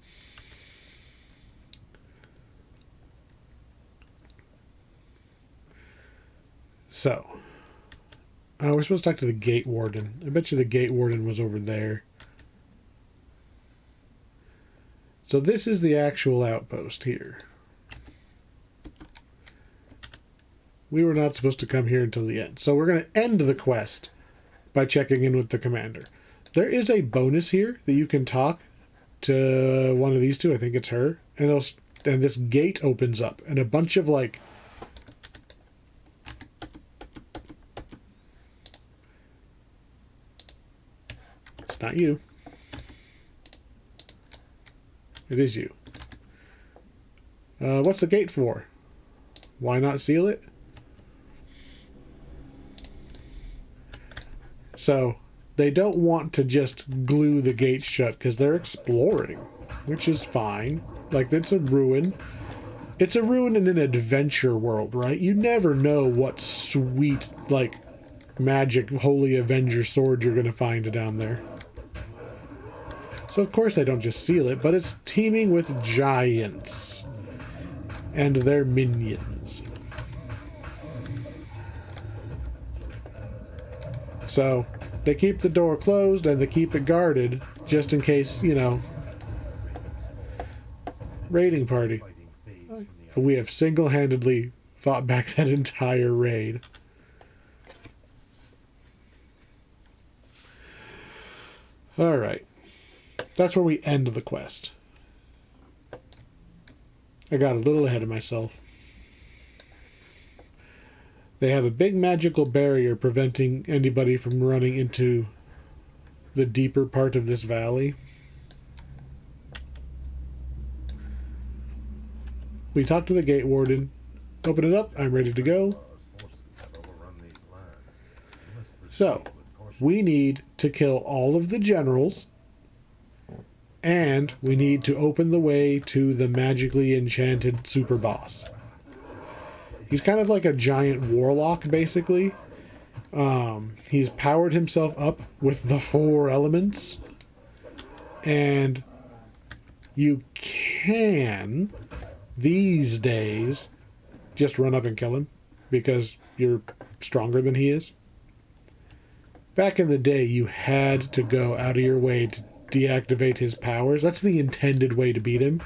A: So, we're supposed to talk to the gate warden. I bet you the gate warden was over there. So this is the actual outpost here. We were not supposed to come here until the end. So we're going to end the quest by checking in with the commander. There is a bonus here that you can talk to one of these two. I think it's her. And this gate opens up. And a bunch of like... It's not you. It is you. What's the gate for? Why not seal it? So, they don't want to just glue the gate shut because they're exploring, which is fine. Like, it's a ruin. It's a ruin in an adventure world, right? You never know what sweet, like, magic Holy Avenger sword you're going to find down there. So, of course, they don't just seal it, but it's teeming with giants and their minions. So, they keep the door closed and they keep it guarded just in case, you know, raiding party. We have single-handedly fought back that entire raid. Alright. That's where we end the quest. I got a little ahead of myself. They have a big magical barrier preventing anybody from running into the deeper part of this valley. We talked to the gate warden. Open it up. I'm ready to go. So, we need to kill all of the generals. And we need to open the way to the magically enchanted super boss. He's kind of like a giant warlock, basically. He's powered himself up with the 4 elements. And you can, these days, just run up and kill him because you're stronger than he is. Back in the day, you had to go out of your way to deactivate his powers. That's the intended way to beat him,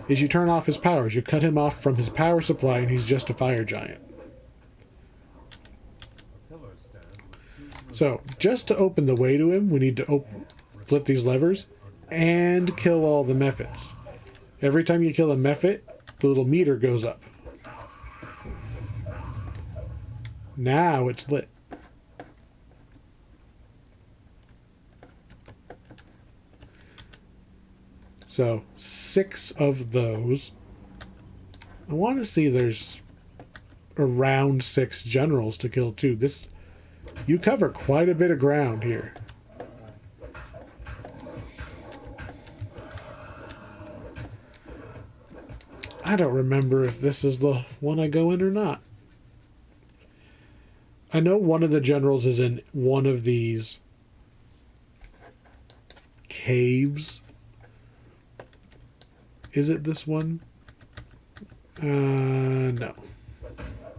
A: is you turn off his powers. You cut him off from his power supply and he's just a fire giant. So, just to open the way to him, we need to flip these levers and kill all the mephits. Every time you kill a mephit, the little meter goes up. Now it's lit. So, 6 of those. I want to see there's around 6 generals to kill too. You cover quite a bit of ground here. I don't remember if this is the one I go in or not. I know one of the generals is in one of these caves. Is it this one? No.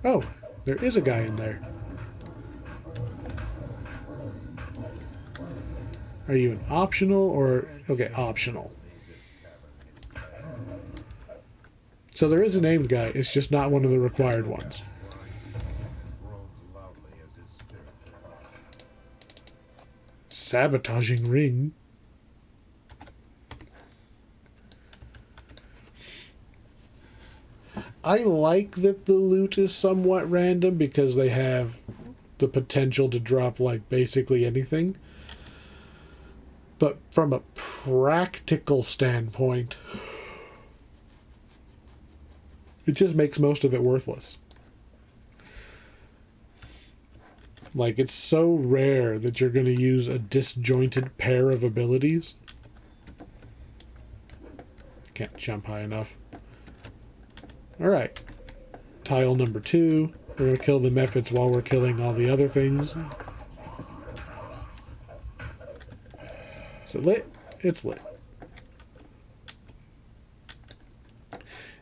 A: Oh, there is a guy in there. Are you an optional or... Okay, optional. So there is a named guy. It's just not one of the required ones. Sabotaging ring. I like that the loot is somewhat random because they have the potential to drop like basically anything. But from a practical standpoint, it just makes most of it worthless. Like, it's so rare that you're going to use a disjointed pair of abilities. Can't jump high enough. Alright. Tile number 2. We're going to kill the methods while we're killing all the other things. Is it lit? It's lit.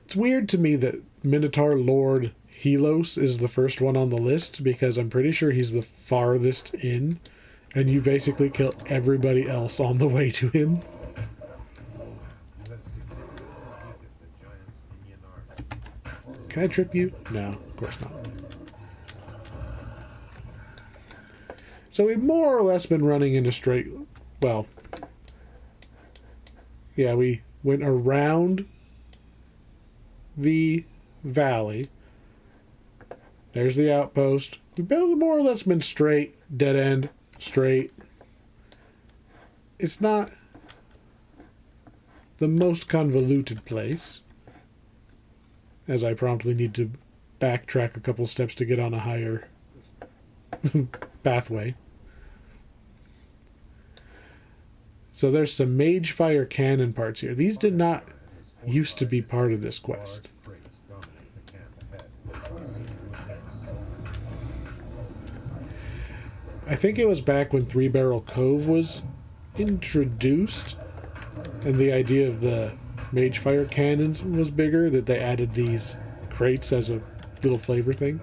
A: It's weird to me that Minotaur Lord Helos is the first one on the list, because I'm pretty sure he's the farthest in, and you basically kill everybody else on the way to him. Can I trip you? No, of course not. So we've more or less been running in a straight... Well... Yeah, we went around the valley. There's the outpost. We've more or less been straight, dead end, straight. It's not the most convoluted place, as I promptly need to backtrack a couple steps to get on a higher pathway. So there's some mage fire cannon parts here. These did not used to be part of this quest. I think it was back when Three Barrel Cove was introduced, and the idea of the mage fire cannons was bigger, that they added these crates as a little flavor thing.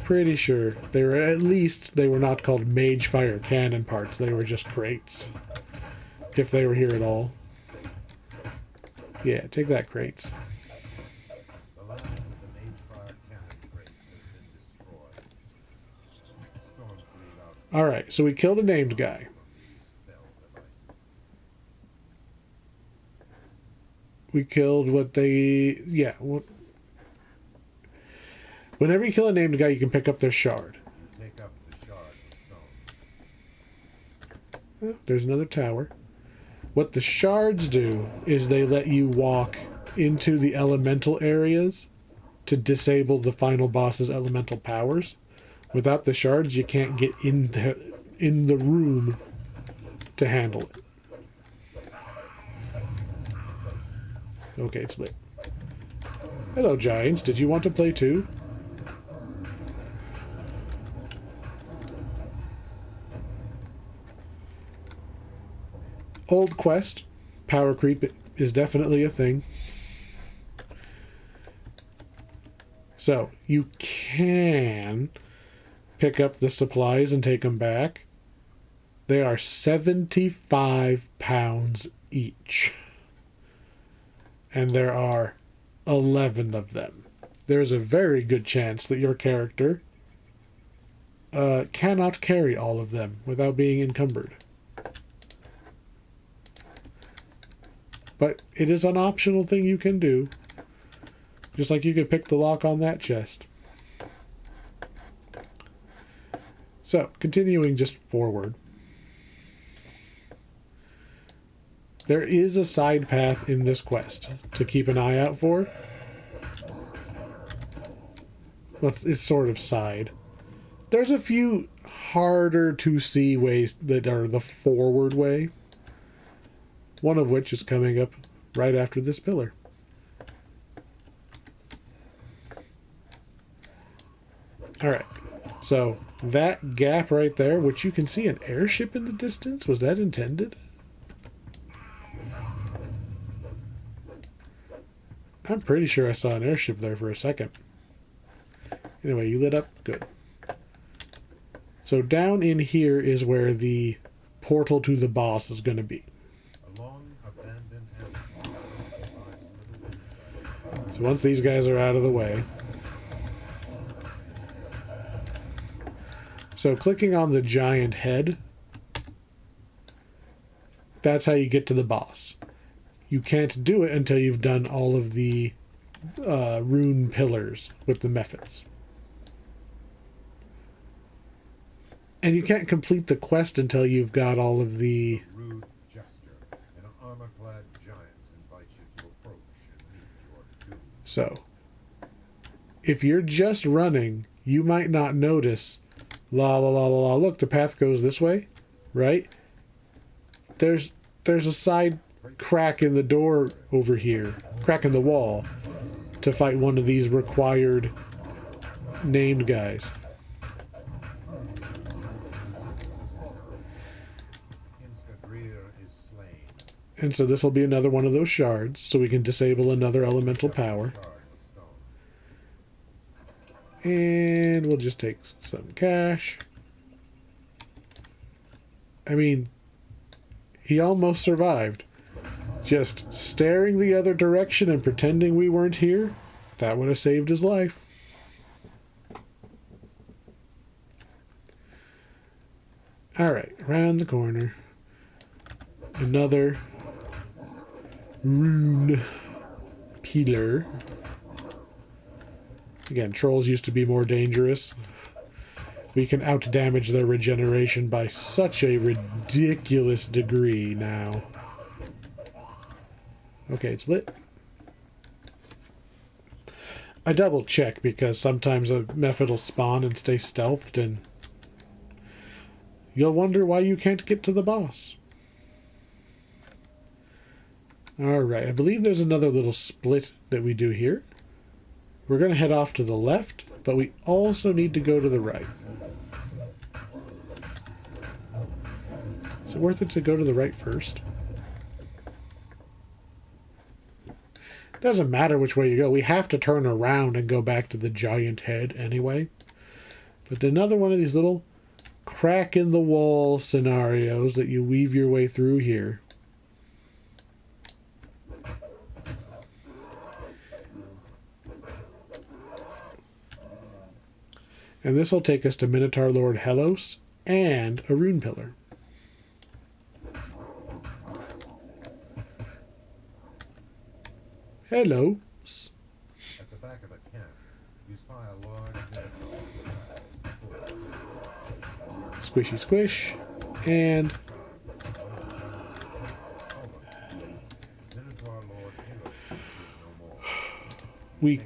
A: Pretty sure they were, at least they were not called mage fire cannon parts. They were just crates, if they were here at all. Yeah, take that, crates. Alright, so we killed a named guy. We killed what they... Yeah. Whenever you kill a named guy, you can pick up their shard. Oh, there's another tower. What the shards do is they let you walk into the elemental areas to disable the final boss's elemental powers. Without the shards, you can't get in the room to handle it. Okay, it's lit. Hello, Giants. Did you want to play too? Old quest. Power creep is definitely a thing. So, you can pick up the supplies and take them back. They are 75 pounds each. And there are 11 of them. There's a very good chance that your character cannot carry all of them without being encumbered. But it is an optional thing you can do. Just like you could pick the lock on that chest. So, continuing just forward. There is a side path in this quest to keep an eye out for. Well, it's sort of side. There's a few harder to see ways that are the forward way. One of which is coming up right after this pillar. Alright, so that gap right there, which you can see an airship in the distance, was that intended? I'm pretty sure I saw an airship there for a second. Anyway, you lit up? Good. So down in here is where the portal to the boss is going to be. So once these guys are out of the way. So clicking on the giant head, that's how you get to the boss. You can't do it until you've done all of the rune pillars with the methods. And you can't complete the quest until you've got all of the... So, if you're just running, you might not notice, la la la la la, look, the path goes this way, right? There's a side crack in the door over here, crack in the wall, to fight one of these required named guys. And so this will be another one of those shards, so we can disable another elemental power. And we'll just take some cash. I mean, he almost survived. Just staring the other direction and pretending we weren't here, that would have saved his life. Alright, around the corner. Another rune pillar. Again, trolls used to be more dangerous. We can out-damage their regeneration by such a ridiculous degree now. Okay, it's lit. I double-check because sometimes a method will spawn and stay stealthed, and you'll wonder why you can't get to the boss. Alright, I believe there's another little split that we do here. We're going to head off to the left, but we also need to go to the right. Is it worth it to go to the right first? Doesn't matter which way you go. We have to turn around and go back to the giant head anyway. But another one of these little crack in the wall scenarios that you weave your way through here. And this will take us to Minotaur Lord Helos and a rune pillar. Hello.
B: At the back of the camp, you spy a large
A: Squishy squish. And we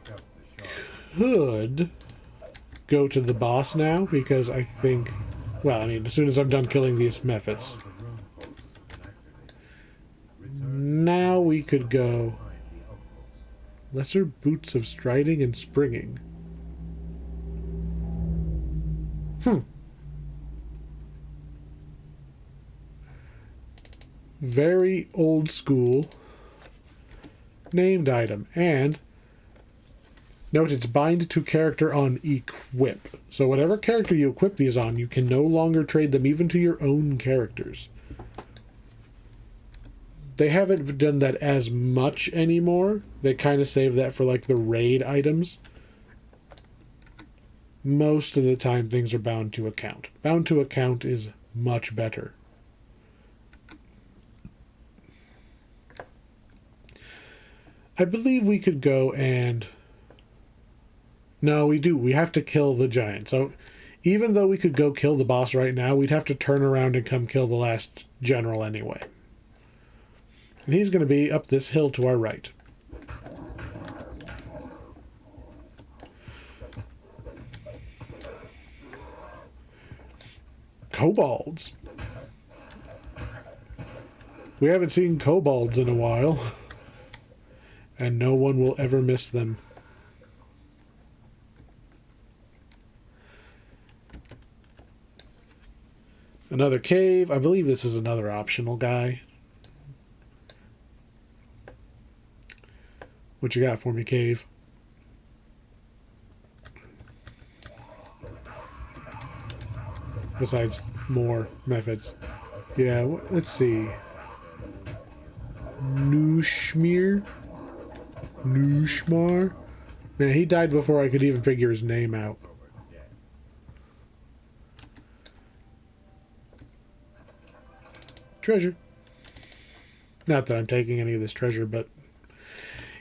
A: could go to the boss now, because I think, well, I mean, as soon as I'm done killing these methods, now we could go lesser boots of striding and springing. Very old school named item. And note it's bind to character on equip. So whatever character you equip these on, you can no longer trade them even to your own characters. They haven't done that as much anymore. They kind of save that for like the raid items. Most of the time things are bound to account. Bound to account is much better. I believe we could go and... No, we do. We have to kill the giant. So even though we could go kill the boss right now, we'd have to turn around and come kill the last general anyway. And he's going to be up this hill to our right. Kobolds. We haven't seen kobolds in a while. And no one will ever miss them. Another cave. I believe this is another optional guy. What you got for me, cave? besides more methods. Yeah, let's see. Nushmir? Nushmar? Man, he died before I could even figure his name out. Treasure. Not that I'm taking any of this treasure, but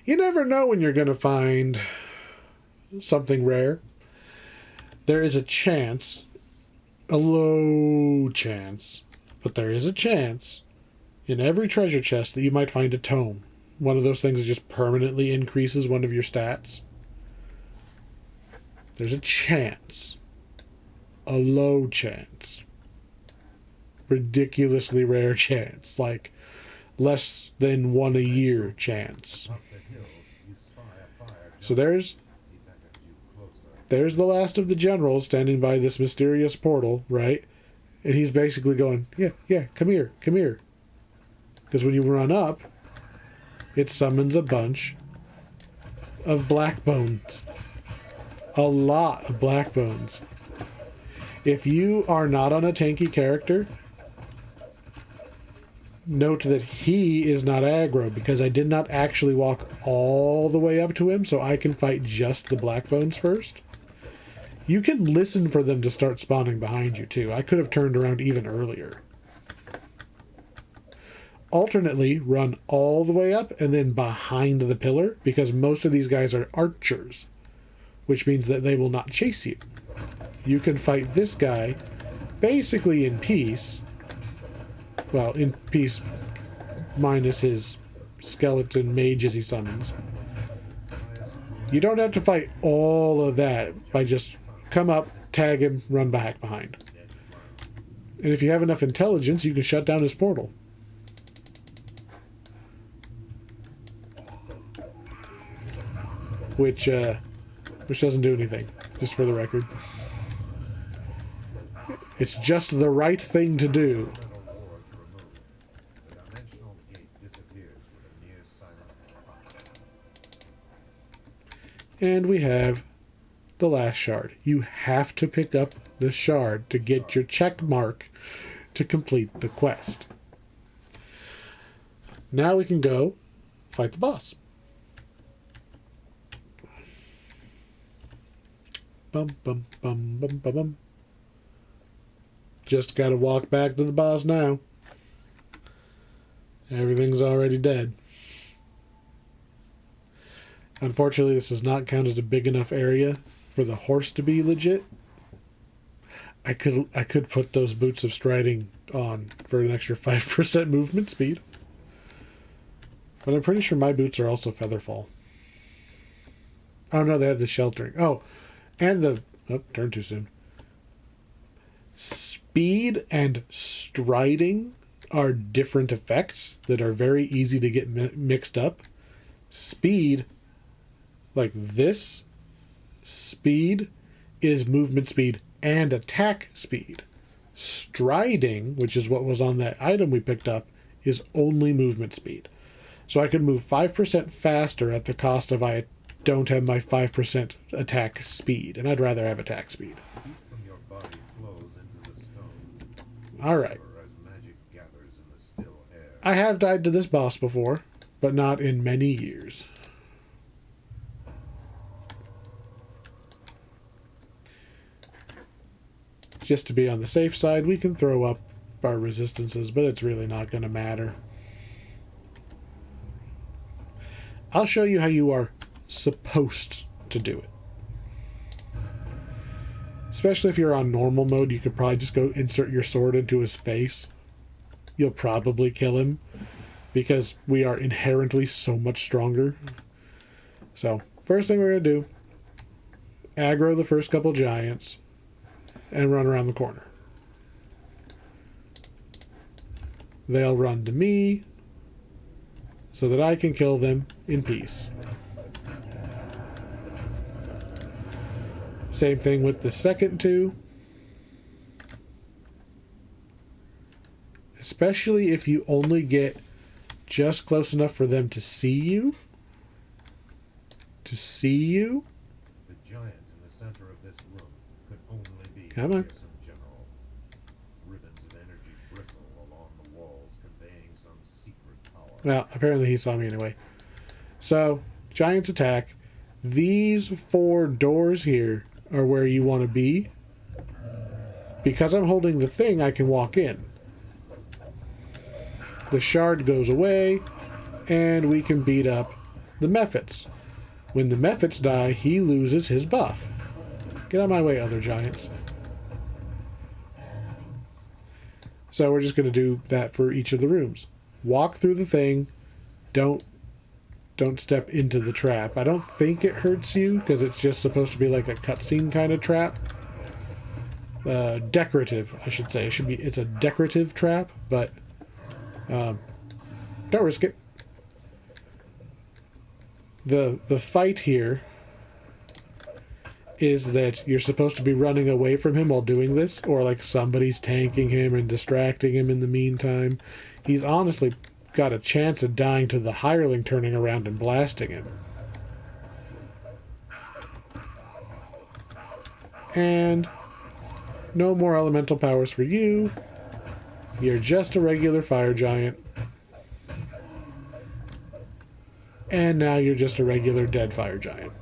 A: you never know when you're going to find something rare. There is a chance, a low chance, but there is a chance in every treasure chest that you might find a tome. One of those things that just permanently increases one of your stats. There's a chance. A low chance. Ridiculously rare chance. Like less than 1 a year chance. So there's the last of the generals standing by this mysterious portal, right? And he's basically going, yeah, come here. Because when you run up, it summons a bunch of black bones. A lot of black bones. If you are not on a tanky character, note that he is not aggro, because I did not actually walk all the way up to him, so I can fight just the black bones first. You can listen for them to start spawning behind you, too. I could have turned around even earlier. Alternately, run all the way up and then behind the pillar, because most of these guys are archers, which means that they will not chase you. You can fight this guy basically in peace. Well, in peace minus his skeleton mages he summons. You don't have to fight all of that by just come up, tag him, run back behind. And if you have enough intelligence, you can shut down his portal. Which doesn't do anything, just for the record. It's just the right thing to do. And we have the last shard. You have to pick up the shard to get your check mark to complete the quest. Now we can go fight the boss. Bum, bum, bum, bum, bum, bum. Just gotta walk back to the boss now. Everything's already dead. Unfortunately, this does not count as a big enough area for the horse to be legit. I could put those boots of striding on for an extra 5% movement speed. But I'm pretty sure my boots are also featherfall. Oh no, they have the sheltering. Oh, and the... Oh, turned too soon. Speed and striding are different effects that are very easy to get mixed up. Speed, like this, speed is movement speed and attack speed. Striding, which is what was on that item we picked up, is only movement speed. So I could move 5% faster at the cost of I don't have my 5% attack speed, and I'd rather have attack speed. Alright. I have died to this boss before, but not in many years. Just to be on the safe side, we can throw up our resistances, but it's really not going to matter. I'll show you how you are supposed to do it. Especially if you're on normal mode, you could probably just go insert your sword into his face. You'll probably kill him because we are inherently so much stronger. So, first thing we're going to do, aggro the first couple giants and run around the corner. They'll run to me so that I can kill them in peace. Same thing with the second two. Especially if you only get just close enough for them to see you. To see you.
B: The giant in the center of this room could only be
A: Come on.
B: General.
A: Well, apparently he saw me anyway. So, giants attack. These 4 doors here are where you want to be. Because I'm holding the thing, I can walk in. The shard goes away, and we can beat up the Mephits. When the Mephits die, he loses his buff. Get out of my way, other giants. So we're just going to do that for each of the rooms. Walk through the thing. Don't step into the trap. I don't think it hurts you because it's just supposed to be like a cutscene kind of trap. Decorative, I should say. It's a decorative trap, but don't risk it. The fight here is that you're supposed to be running away from him while doing this, or like somebody's tanking him and distracting him in the meantime. He's honestly got a chance of dying to the hireling turning around and blasting him. And no more elemental powers for you. You're just a regular fire giant. And now you're just a regular dead fire giant.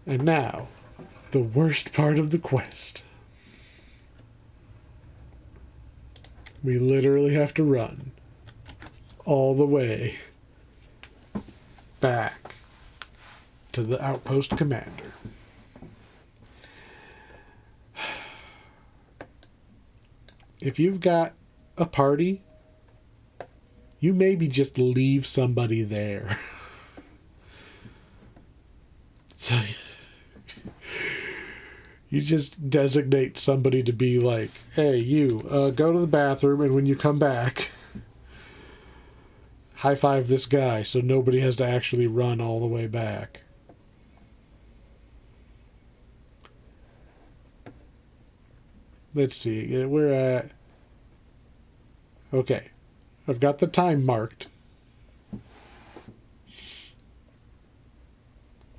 A: And now, the worst part of the quest. We literally have to run all the way back to the outpost commander. If you've got a party, you maybe just leave somebody there. So you just designate somebody to be like, hey, you, go to the bathroom, and when you come back, high five this guy so nobody has to actually run all the way back. Let's see, we're at... Okay, I've got the time marked.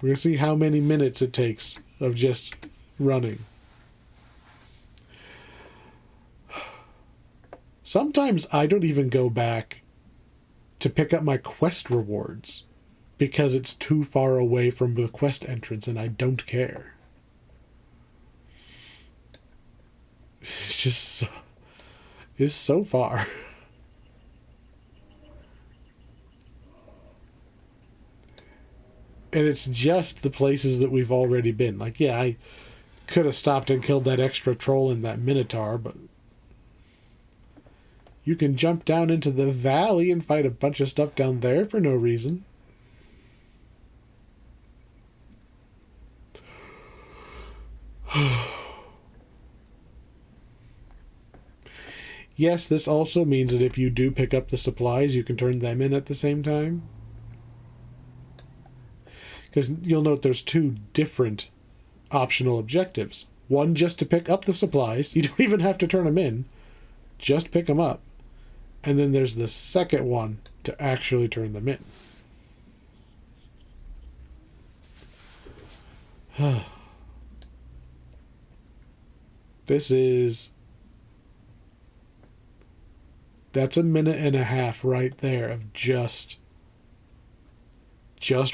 A: We're going to see how many minutes it takes of just running. Sometimes I don't even go back to pick up my quest rewards because it's too far away from the quest entrance and I don't care. It's just so, it's so far. And it's just the places that we've already been. Like, yeah, I could have stopped and killed that extra troll in that Minotaur, but you can jump down into the valley and fight a bunch of stuff down there for no reason. Yes, this also means that if you do pick up the supplies, you can turn them in at the same time. Because you'll note there's 2 different optional objectives. One just to pick up the supplies. You don't even have to turn them in. Just pick them up. And then there's the second one to actually turn them in. That's a minute and a half right there of just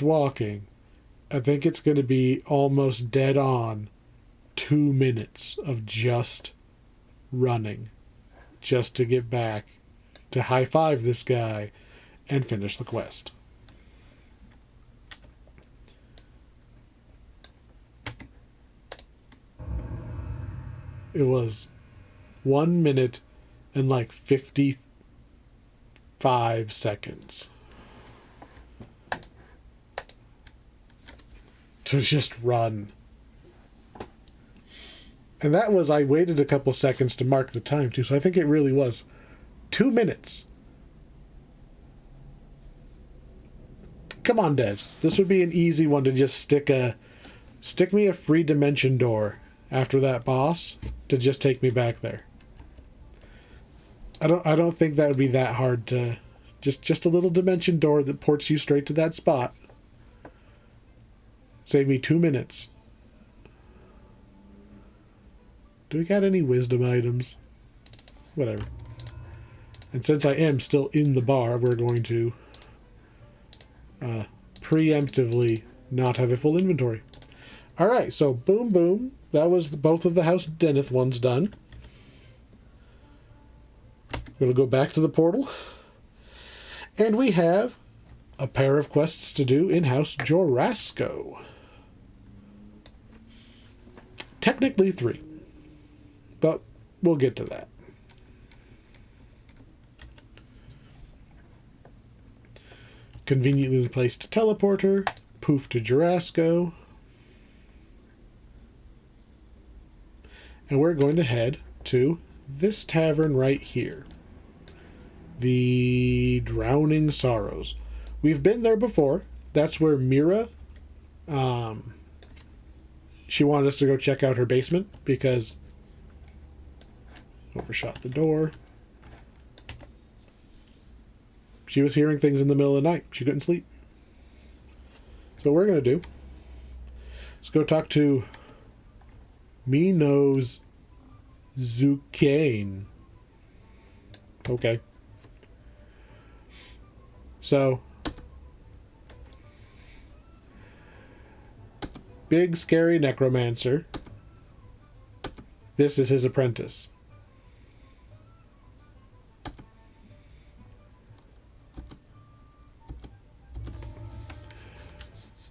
A: walking. I think it's going to be almost dead on 2 minutes of just running. Just to get back to high five this guy and finish the quest. It was 1 minute and like 55 seconds. To just run. And that was, I waited a couple seconds to mark the time too, so I think it really was 2 minutes. Come on, devs. This would be an easy one to just stick me a free dimension door after that boss to just take me back there. I don't think that would be that hard to just a little dimension door that ports you straight to that spot. Save me 2 minutes. Do we got any wisdom items? Whatever. And since I am still in the bar, we're going to preemptively not have a full inventory. Alright, so boom, boom. That was both of the House Deneth ones done. We're going to go back to the portal. And we have a pair of quests to do in House Jorasco. Technically 3. But we'll get to that. Conveniently placed teleporter. Poof to Jorasco. And we're going to head to this tavern right here. The Drowning Sorrows. We've been there before. That's where Mira, she wanted us to go check out her basement because overshot the door. She was hearing things in the middle of the night. She couldn't sleep. So what we're going to do, let's go talk to Minos Zucane. Okay. So, big scary necromancer. This is his apprentice.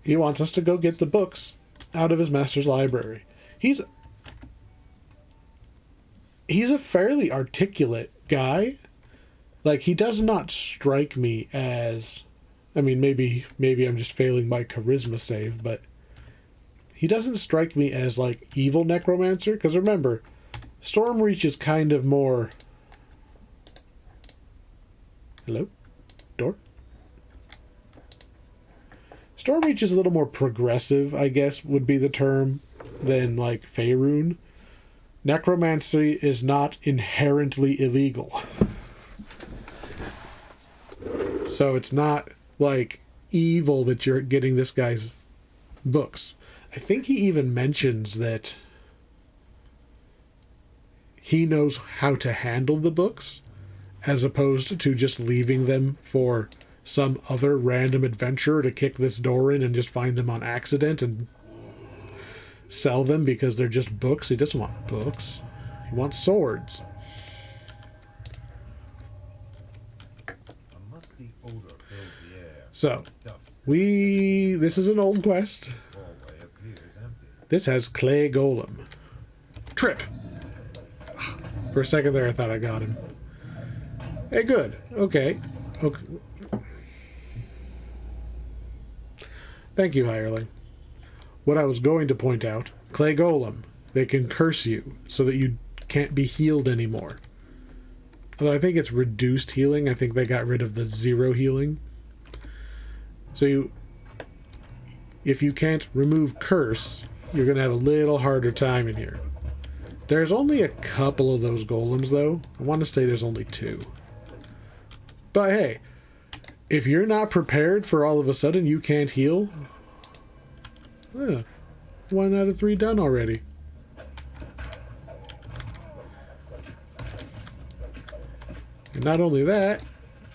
A: He wants us to go get the books out of his master's library. He's a fairly articulate guy. Like, he does not strike me as... I mean, maybe I'm just failing my charisma save, but he doesn't strike me as, like, evil necromancer. Because remember, Stormreach is kind of more... Hello? Door? Stormreach is a little more progressive, I guess, would be the term, than, like, Faerun. Necromancy is not inherently illegal. So it's not, like, evil that you're getting this guy's books. I think he even mentions that he knows how to handle the books, as opposed to just leaving them for some other random adventurer to kick this door in and just find them on accident and sell them because they're just books. He doesn't want books. He wants swords. So, this is an old quest. This has Clay Golem. Trip! For a second there, I thought I got him. Hey, good. Okay. Thank you, hireling. What I was going to point out, Clay Golem, they can curse you so that you can't be healed anymore. Although I think it's reduced healing. I think they got rid of the 0 healing. So if you can't remove curse, you're going to have a little harder time in here. There's only a couple of those golems, though. I want to say there's only 2. But hey, if you're not prepared for all of a sudden you can't heal, 1 out of 3 done already. And not only that,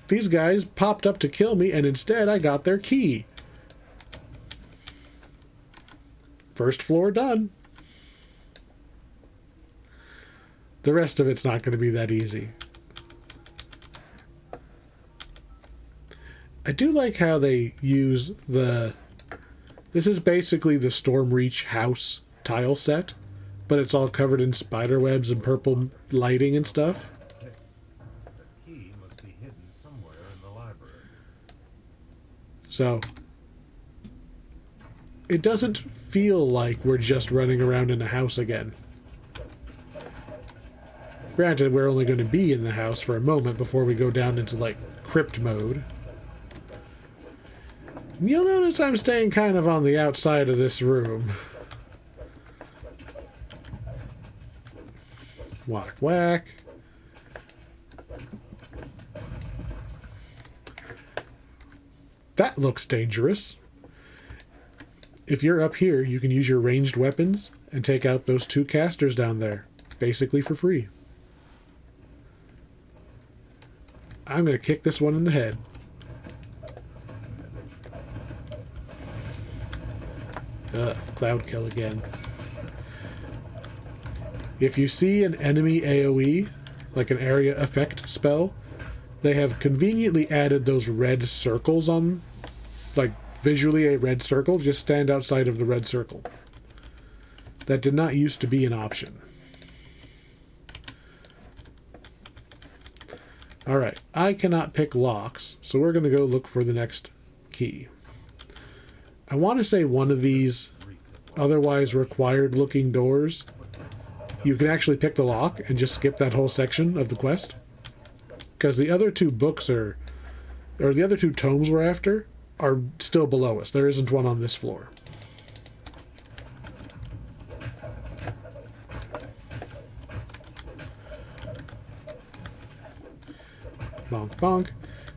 A: these guys popped up to kill me, and instead I got their key. First floor done. The rest of it's not going to be that easy. I do like how they use the... This is basically the Stormreach house tile set, but it's all covered in spider webs and purple lighting and stuff. So, it doesn't feel like we're just running around in a house again. Granted, we're only going to be in the house for a moment before we go down into, like, crypt mode. You'll notice I'm staying kind of on the outside of this room. Whack, whack. That looks dangerous. If you're up here, you can use your ranged weapons and take out those 2 casters down there. basically for free. I'm going to kick this one in the head. Cloud kill again. If you see an enemy AoE, like an area effect spell, they have conveniently added those red circles on, like visually a red circle. Just stand outside of the red circle. That did not used to be an option. Alright, I cannot pick locks, so we're going to go look for the next key. I want to say one of these otherwise required looking doors, you can actually pick the lock and just skip that whole section of the quest. Because the other two books or the other two tomes we're after are still below us. There isn't one on this floor. Bonk, bonk.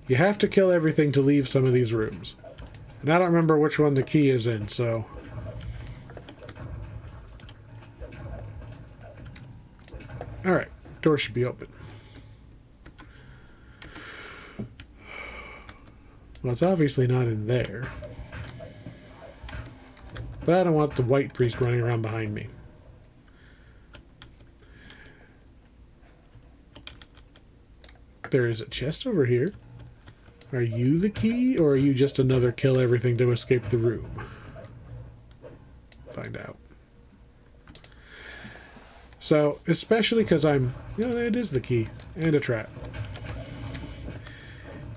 A: You have to kill everything to leave some of these rooms. And I don't remember which one the key is in, so... Alright, door should be open. Well, it's obviously not in there. But I don't want the white priest running around behind me. There is a chest over here. Are you the key, or are you just another kill everything to escape the room? Find out. So, especially because I'm... You know, it is the key. And a trap.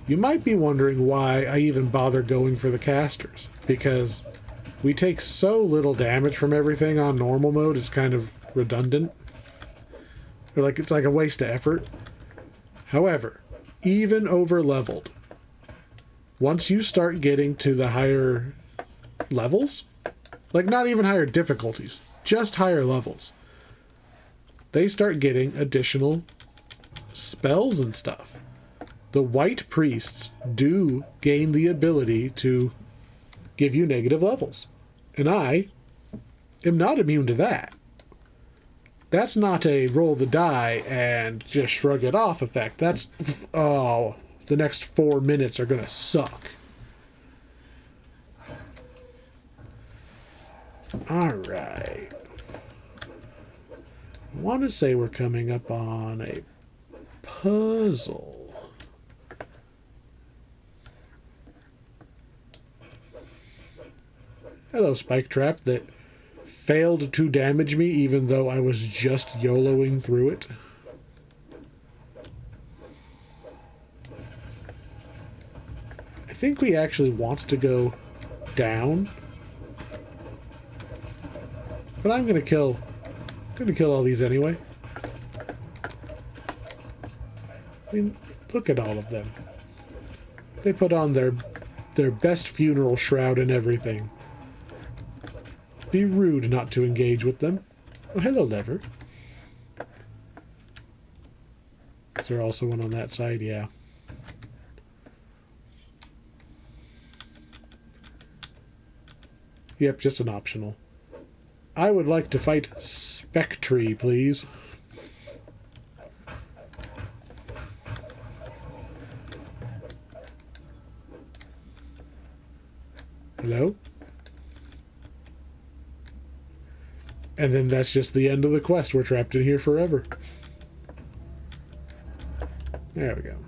A: You might be wondering why I even bother going for the casters. Because we take so little damage from everything on normal mode, it's kind of redundant. Or like it's like a waste of effort. However, even over-leveled, once you start getting to the higher levels, like not even higher difficulties, just higher levels, they start getting additional spells and stuff. The white priests do gain the ability to give you negative levels. And I am not immune to that. That's not a roll the die and just shrug it off effect. That's, oh, the next 4 minutes are going to suck. Alright. I want to say we're coming up on a puzzle. Hello, Spike Trap, that failed to damage me even though I was just YOLOing through it. I think we actually want to go down. But I'm gonna kill all these anyway. I mean, look at all of them. They put on their best funeral shroud and everything. Be rude not to engage with them. Oh, hello, lever. Is there also one on that side? Yeah. Yep, just an optional. I would like to fight Spectre, please. Hello? And then that's just the end of the quest. We're trapped in here forever. There we go.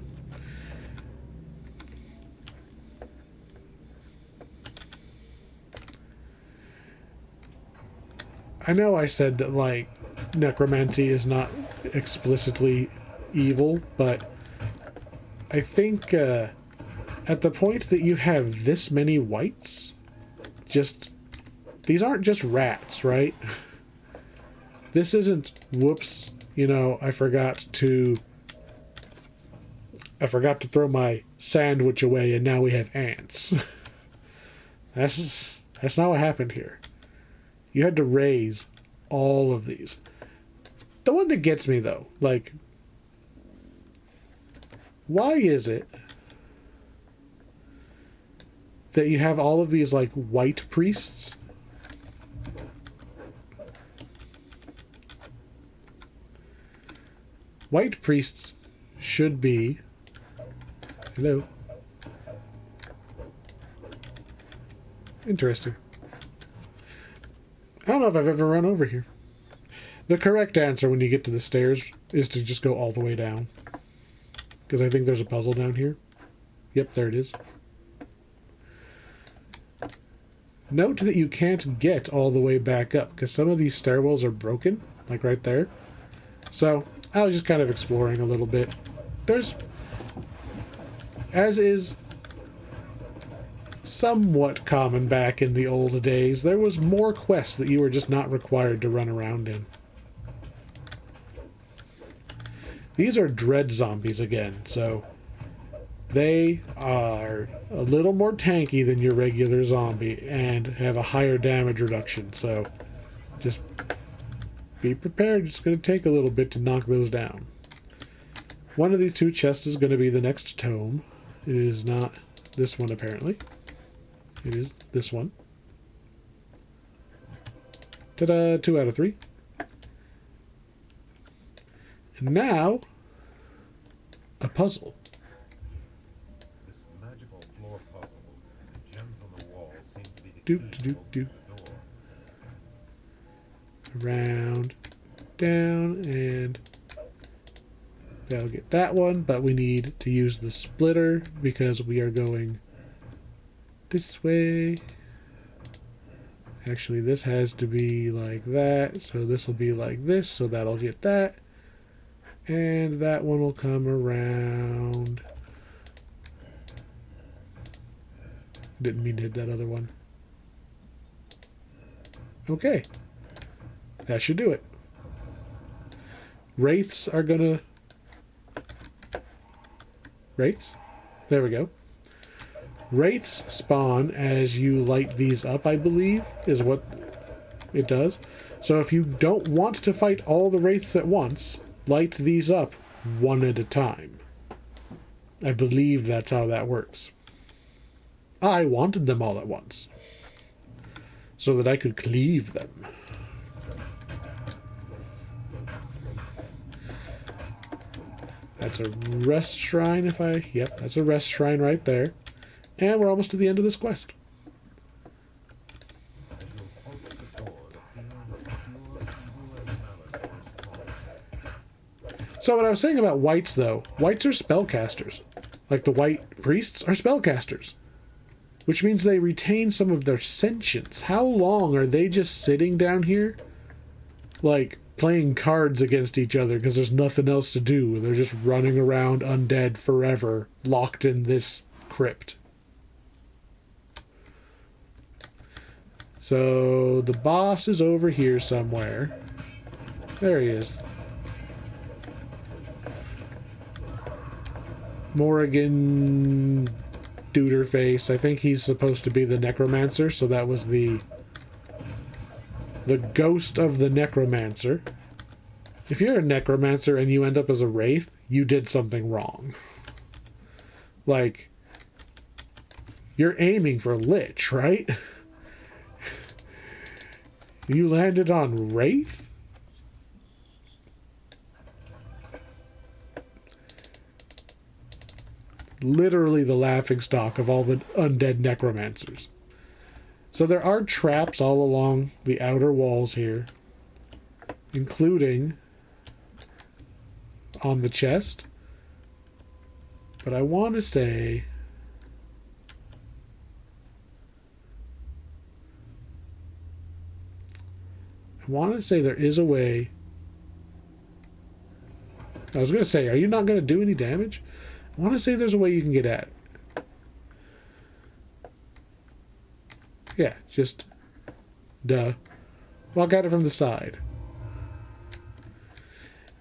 A: I know I said that, like, necromancy is not explicitly evil, but I think at the point that you have this many whites, these aren't just rats, right? This isn't, whoops, you know, I forgot to throw my sandwich away and now we have ants. That's not what happened here. You had to raise all of these. The one that gets me, though, like, why is it that you have all of these, like, white priests white priests should be... Hello. Interesting. I don't know if I've ever run over here. The correct answer when you get to the stairs is to just go all the way down. Because I think there's a puzzle down here. Yep, there it is. Note that you can't get all the way back up because some of these stairwells are broken, like right there. So I was just kind of exploring a little bit. There's, as is somewhat common back in the old days, there was more quests that you were just not required to run around in. These are dread zombies again, so they are a little more tanky than your regular zombie and have a higher damage reduction, so just be prepared. It's going to take a little bit to knock those down. One of these two chests is going to be the next tome. It is not this one, apparently. It is this one. Ta-da! 2 out of 3. And now, a puzzle.
B: This magical floor puzzle and the gems on the wall seem to be the
A: Do,
B: key
A: do,
B: to
A: do,
B: open the door.
A: Around, down, and that'll get that one, but we need to use the splitter because we are going this way. Actually, this has to be like that, so this will be like this, so that'll get that. And that one will come around. Didn't mean to hit that other one. Okay. That should do it. Wraiths are gonna... Wraiths? There we go. Wraiths spawn as you light these up, I believe, is what it does. So if you don't want to fight all the wraiths at once, light these up one at a time. I believe that's how that works. I wanted them all at once, so that I could cleave them. That's a rest shrine if I... Yep, that's a rest shrine right there. And we're almost to the end of this quest. So what I was saying about whites, though, whites are spellcasters. Like the white priests are spellcasters. Which means they retain some of their sentience. How long are they just sitting down here? Like, playing cards against each other because there's nothing else to do. They're just running around undead forever, locked in this crypt. So the boss is over here somewhere. There he is. Morrigan Duderface. I think he's supposed to be the necromancer, so that was the ghost of the necromancer. If you're a necromancer and you end up as a wraith, you did something wrong. Like, you're aiming for lich, right? You landed on wraith? Literally the laughingstock of all the undead necromancers. So there are traps all along the outer walls here, including on the chest. But I want to say... there is a way... I was going to say, are you not going to do any damage? I want to say there's a way you can get at it. Yeah, just... Duh. Walk at it from the side.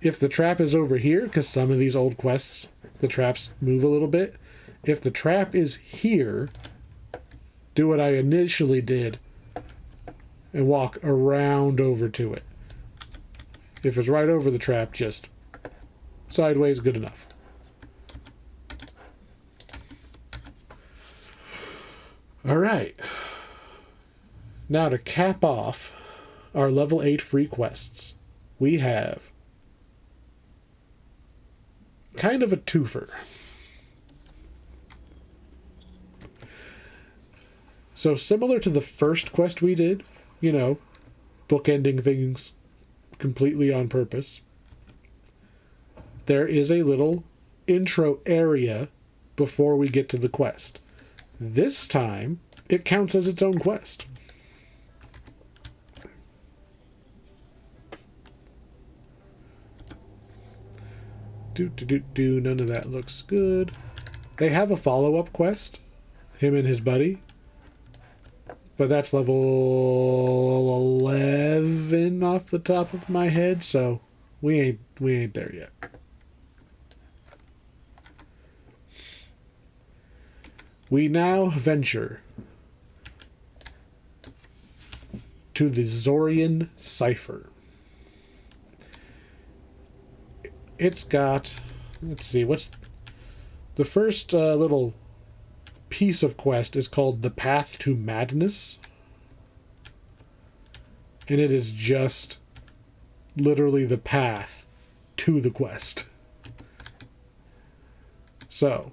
A: If the trap is over here, because some of these old quests, the traps move a little bit. If the trap is here, do what I initially did and walk around over to it. If it's right over the trap, just sideways, good enough. All right. Now to cap off our level 8 free quests, we have kind of a twofer. So similar to the first quest we did, you know, bookending things completely on purpose, there is a little intro area before we get to the quest. This time, it counts as its own quest. None of that looks good. They have a follow-up quest, him and his buddy, but that's level 11 off the top of my head, so we ain't there yet. We now venture to the Xorian Cipher. It's got, let's see, what's the first little piece of quest is called The Path to Madness. And it is just literally the path to the quest. So,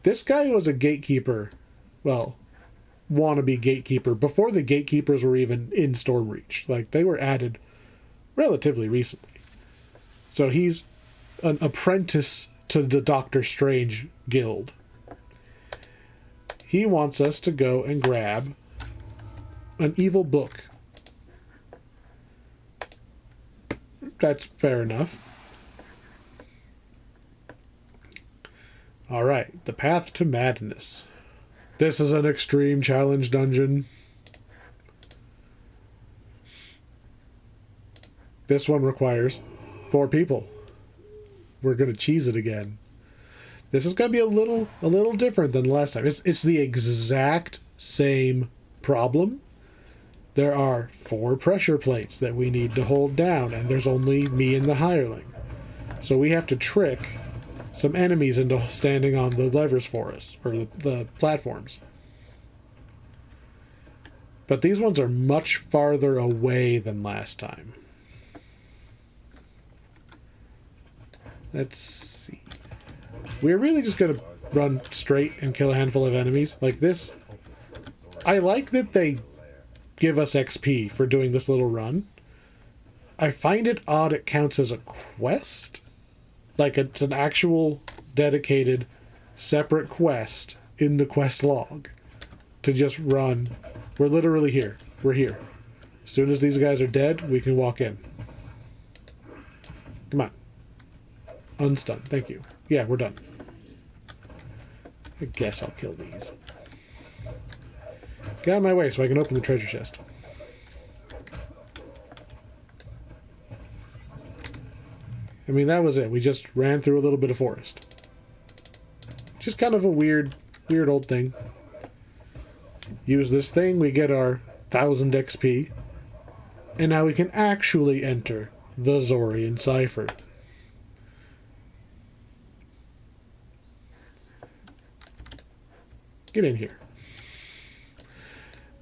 A: this guy was a gatekeeper, well, wannabe gatekeeper, before the gatekeepers were even in Stormreach. Like, they were added relatively recently. So he's an apprentice to the Doctor Strange guild. He wants us to go and grab an evil book. That's fair enough. Alright, the Path to Madness. This is an extreme challenge dungeon. This one requires 4 people. We're going to cheese it again. This is going to be a little different than the last time. It's the exact same problem. There are 4 pressure plates that we need to hold down, and there's only me and the hireling. So we have to trick some enemies into standing on the levers for us, or the platforms. But these ones are much farther away than last time. Let's see. We're really just going to run straight and kill a handful of enemies. Like this. I like that they give us XP for doing this little run. I find it odd it counts as a quest. Like it's an actual dedicated separate quest in the quest log to just run. We're literally here. We're here. As soon as these guys are dead, we can walk in. Come on. Unstun. Thank you. Yeah, we're done. I guess I'll kill these. Get out of my way so I can open the treasure chest. I mean, that was it. We just ran through a little bit of forest. Just kind of a weird old thing. Use this thing, we get our 1000 XP. And now we can actually enter the Xorian Cipher. Get in here.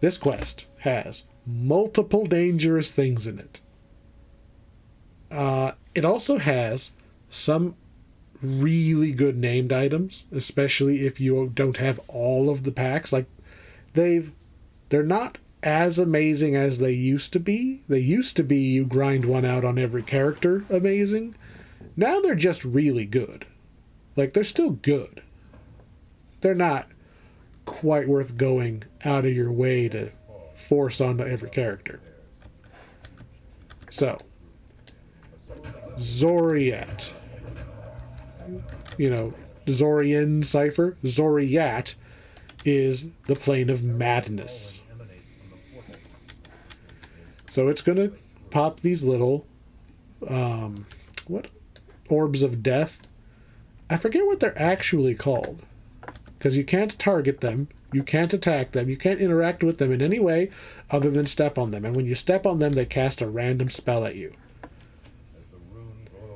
A: This quest has multiple dangerous things in it. It also has some really good named items, especially if you don't have all of the packs. Like, they're not as amazing as they used to be. They used to be you grind one out on every character amazing. Now they're just really good. Like, they're still good. They're not quite worth going out of your way to force onto every character. So, Xoriat. You know, Xorian Cipher. Xoriat is the plane of madness. So it's going to pop these little orbs of death. I forget what they're actually called. Because you can't target them, you can't attack them, you can't interact with them in any way other than step on them. And when you step on them, they cast a random spell at you.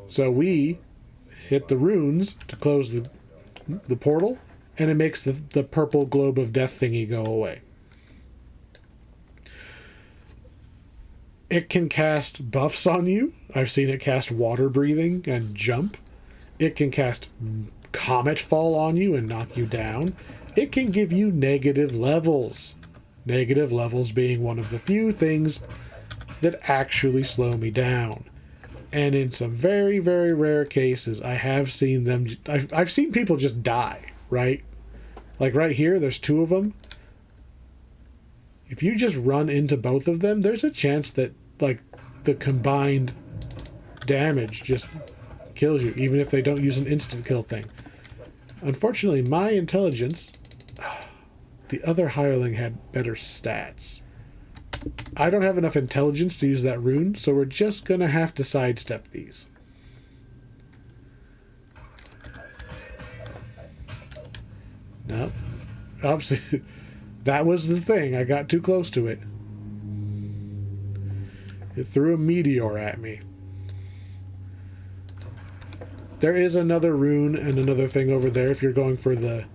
A: So we hit the runes to close the portal, and it makes the purple globe of death thingy go away. It can cast buffs on you. I've seen it cast water breathing and jump. It can cast Comet Fall on you and knock you down. It can give you negative levels. Negative levels being one of the few things that actually slow me down. And in some very, very rare cases, I have seen them... I've seen people just die, right? Like right here, there's two of them. If you just run into both of them, there's a chance that, like, the combined damage just kills you, even if they don't use an instant kill thing. Unfortunately, my intelligence... The other hireling had better stats. I don't have enough intelligence to use that rune, so we're just going to have to sidestep these. No. Obviously, that was the thing. I got too close to it. It threw a meteor at me. There is another rune and another thing over there if you're going for the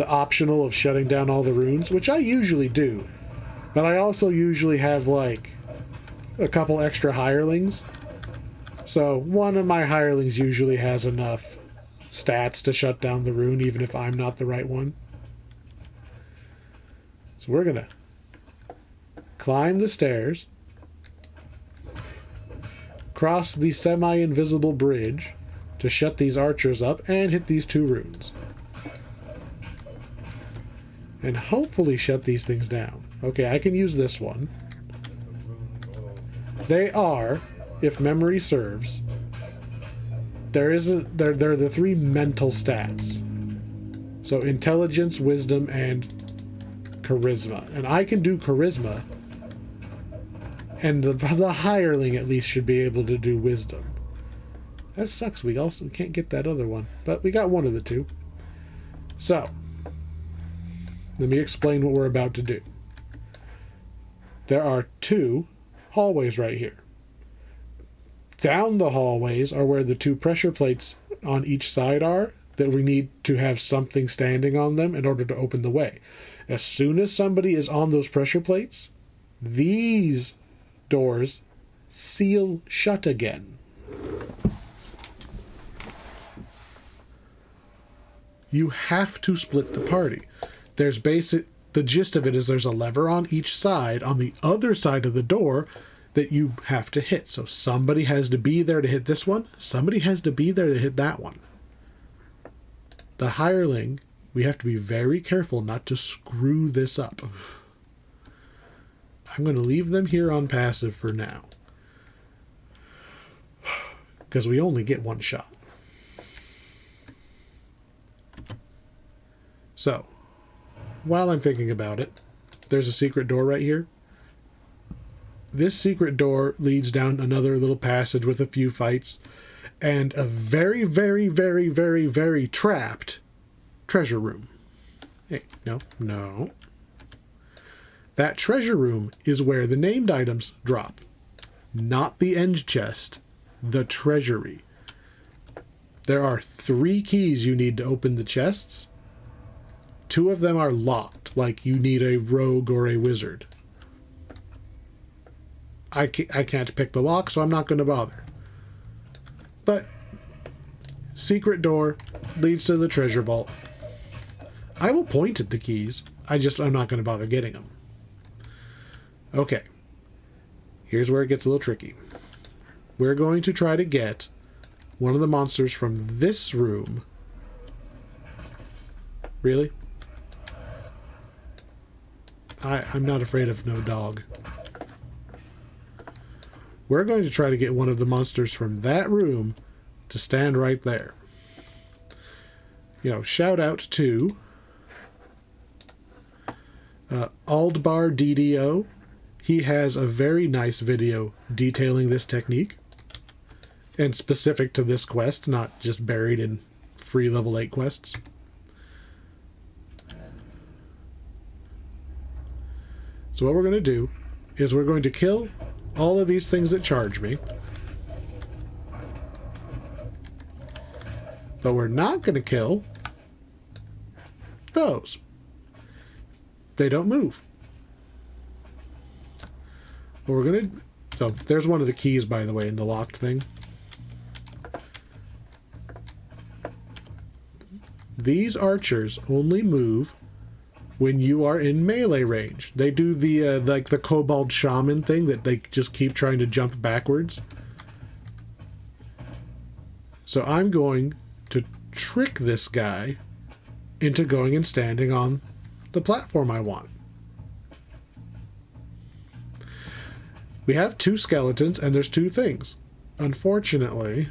A: optional of shutting down all the runes, which I usually do. But I also usually have, like, a couple extra hirelings. So one of my hirelings usually has enough stats to shut down the rune, even if I'm not the right one. So we're going to climb the stairs, cross the semi-invisible bridge to shut these archers up, and hit these two runes. And hopefully shut these things down. Okay, I can use this one. They are, if memory serves, they're the three mental stats. So intelligence, wisdom, and charisma. And I can do charisma. And the hireling at least should be able to do wisdom. That sucks. We can't get that other one. But we got one of the two. So, let me explain what we're about to do. There are two hallways right here. Down the hallways are where the two pressure plates on each side are, that we need to have something standing on them in order to open the way. As soon as somebody is on those pressure plates, these doors seal shut again. You have to split the party. The gist of it is there's a lever on each side, on the other side of the door, that you have to hit. So somebody has to be there to hit this one. Somebody has to be there to hit that one. The hireling, we have to be very careful not to screw this up. I'm going to leave them here on passive for now, because we only get one shot. So, while I'm thinking about it, there's a secret door right here. This secret door leads down another little passage with a few fights and a very, very, very, very, very trapped treasure room. Hey, no. That treasure room is where the named items drop. Not the end chest, the treasury. There are 3 keys you need to open the chests. 2 of them are locked, like you need a rogue or a wizard. I can't pick the lock, so I'm not going to bother. But secret door leads to the treasure vault. I will point at the keys. I'm not going to bother getting them. Okay. Here's where it gets a little tricky. We're going to try to get one of the monsters from this room. Really? I'm not afraid of no dog. We're going to try to get one of the monsters from that room to stand right there. Shout out to Aldbar DDO. He has a very nice video detailing this technique. And specific to this quest, not just buried in free level 8 quests. So what we're going to do is we're going to kill all of these things that charge me. But we're not going to kill those. They don't move. What we're going to... So there's one of the keys, by the way, in the locked thing. these archers only move when you are in melee range. They do the like the kobold shaman thing that they just keep trying to jump backwards. So I'm going to trick this guy into going and standing on the platform I want. We have 2 skeletons and there's 2 things. Unfortunately,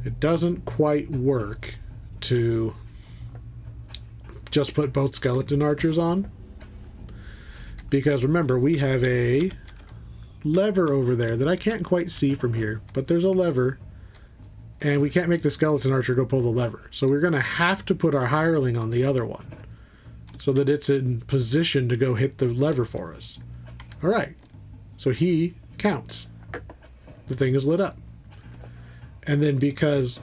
A: it doesn't quite work to just put both skeleton archers on. Because remember, we have a lever over there that I can't quite see from here, but there's a lever, and we can't make the skeleton archer go pull the lever. So we're going to have to put our hireling on the other one so that it's in position to go hit the lever for us. All right, so he counts. The thing is lit up. And then because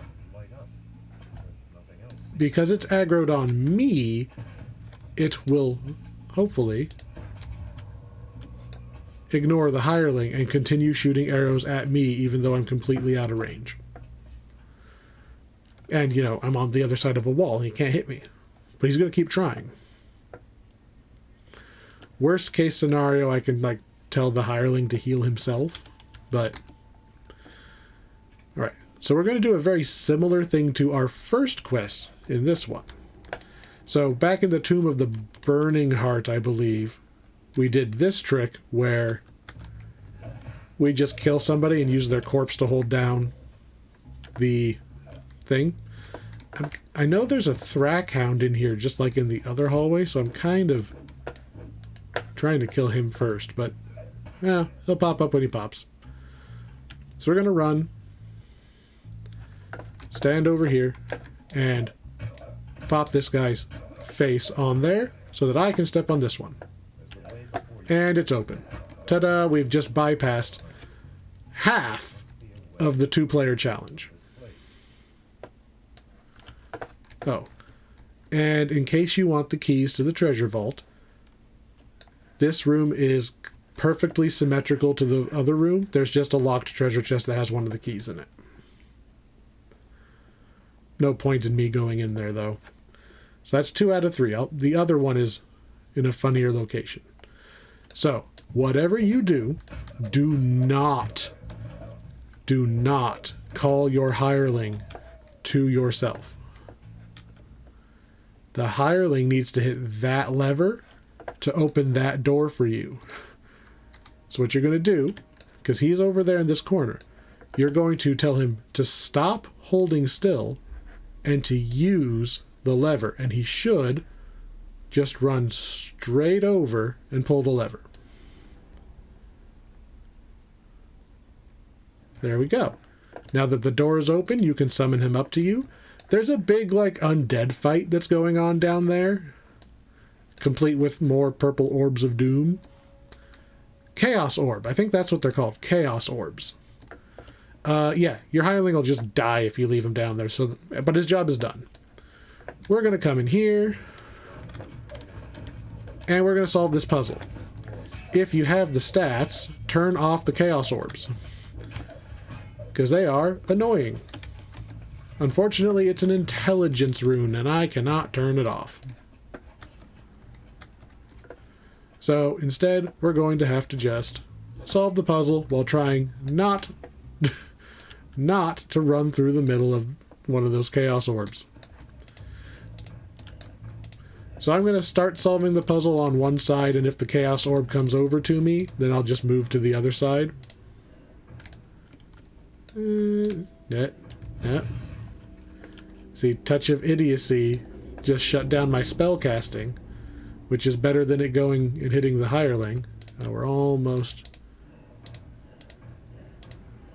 A: it's aggroed on me, it will hopefully ignore the hireling and continue shooting arrows at me even though I'm completely out of range. And, you know, I'm on the other side of a wall and he can't hit me. But he's going to keep trying. Worst case scenario, I can, like, tell the hireling to heal himself. But, alright. So we're going to do a very similar thing to our first quest in this one. So back in the Tomb of the Burning Heart, I believe, we did this trick where we just kill somebody and use their corpse to hold down the thing. I know there's a Thrackhound in here, just like in the other hallway, so I'm kind of trying to kill him first, but yeah, he'll pop up when he pops. So we're going to run, stand over here, and pop this guy's face on there so that I can step on this one. And it's open. Ta-da! We've just bypassed half of the 2-player challenge. Oh. And in case you want the keys to the treasure vault, this room is perfectly symmetrical to the other room. There's just a locked treasure chest that has one of the keys in it. No point in me going in there, though. So that's 2 out of 3. The other one is in a funnier location. So, whatever you do, do not call your hireling to yourself. The hireling needs to hit that lever to open that door for you. So what you're going to do, because he's over there in this corner, you're going to tell him to stop holding still and to use the lever. And he should just run straight over and pull the lever. There we go. Now that the door is open, you can summon him up to you. There's a big, like, undead fight that's going on down there, complete with more purple orbs of doom. Chaos orb. I think that's what they're called. Chaos orbs. Yeah, your hireling will just die if you leave him down there. So, but his job is done. We're going to come in here, and we're going to solve this puzzle. If you have the stats, turn off the chaos orbs, because they are annoying. Unfortunately, it's an intelligence rune, and I cannot turn it off. So instead, we're going to have to just solve the puzzle while trying not to run through the middle of one of those chaos orbs. So I'm going to start solving the puzzle on one side, and if the chaos orb comes over to me, then I'll just move to the other side. See, Touch of Idiocy just shut down my spell casting, which is better than it going and hitting the hireling. We're almost...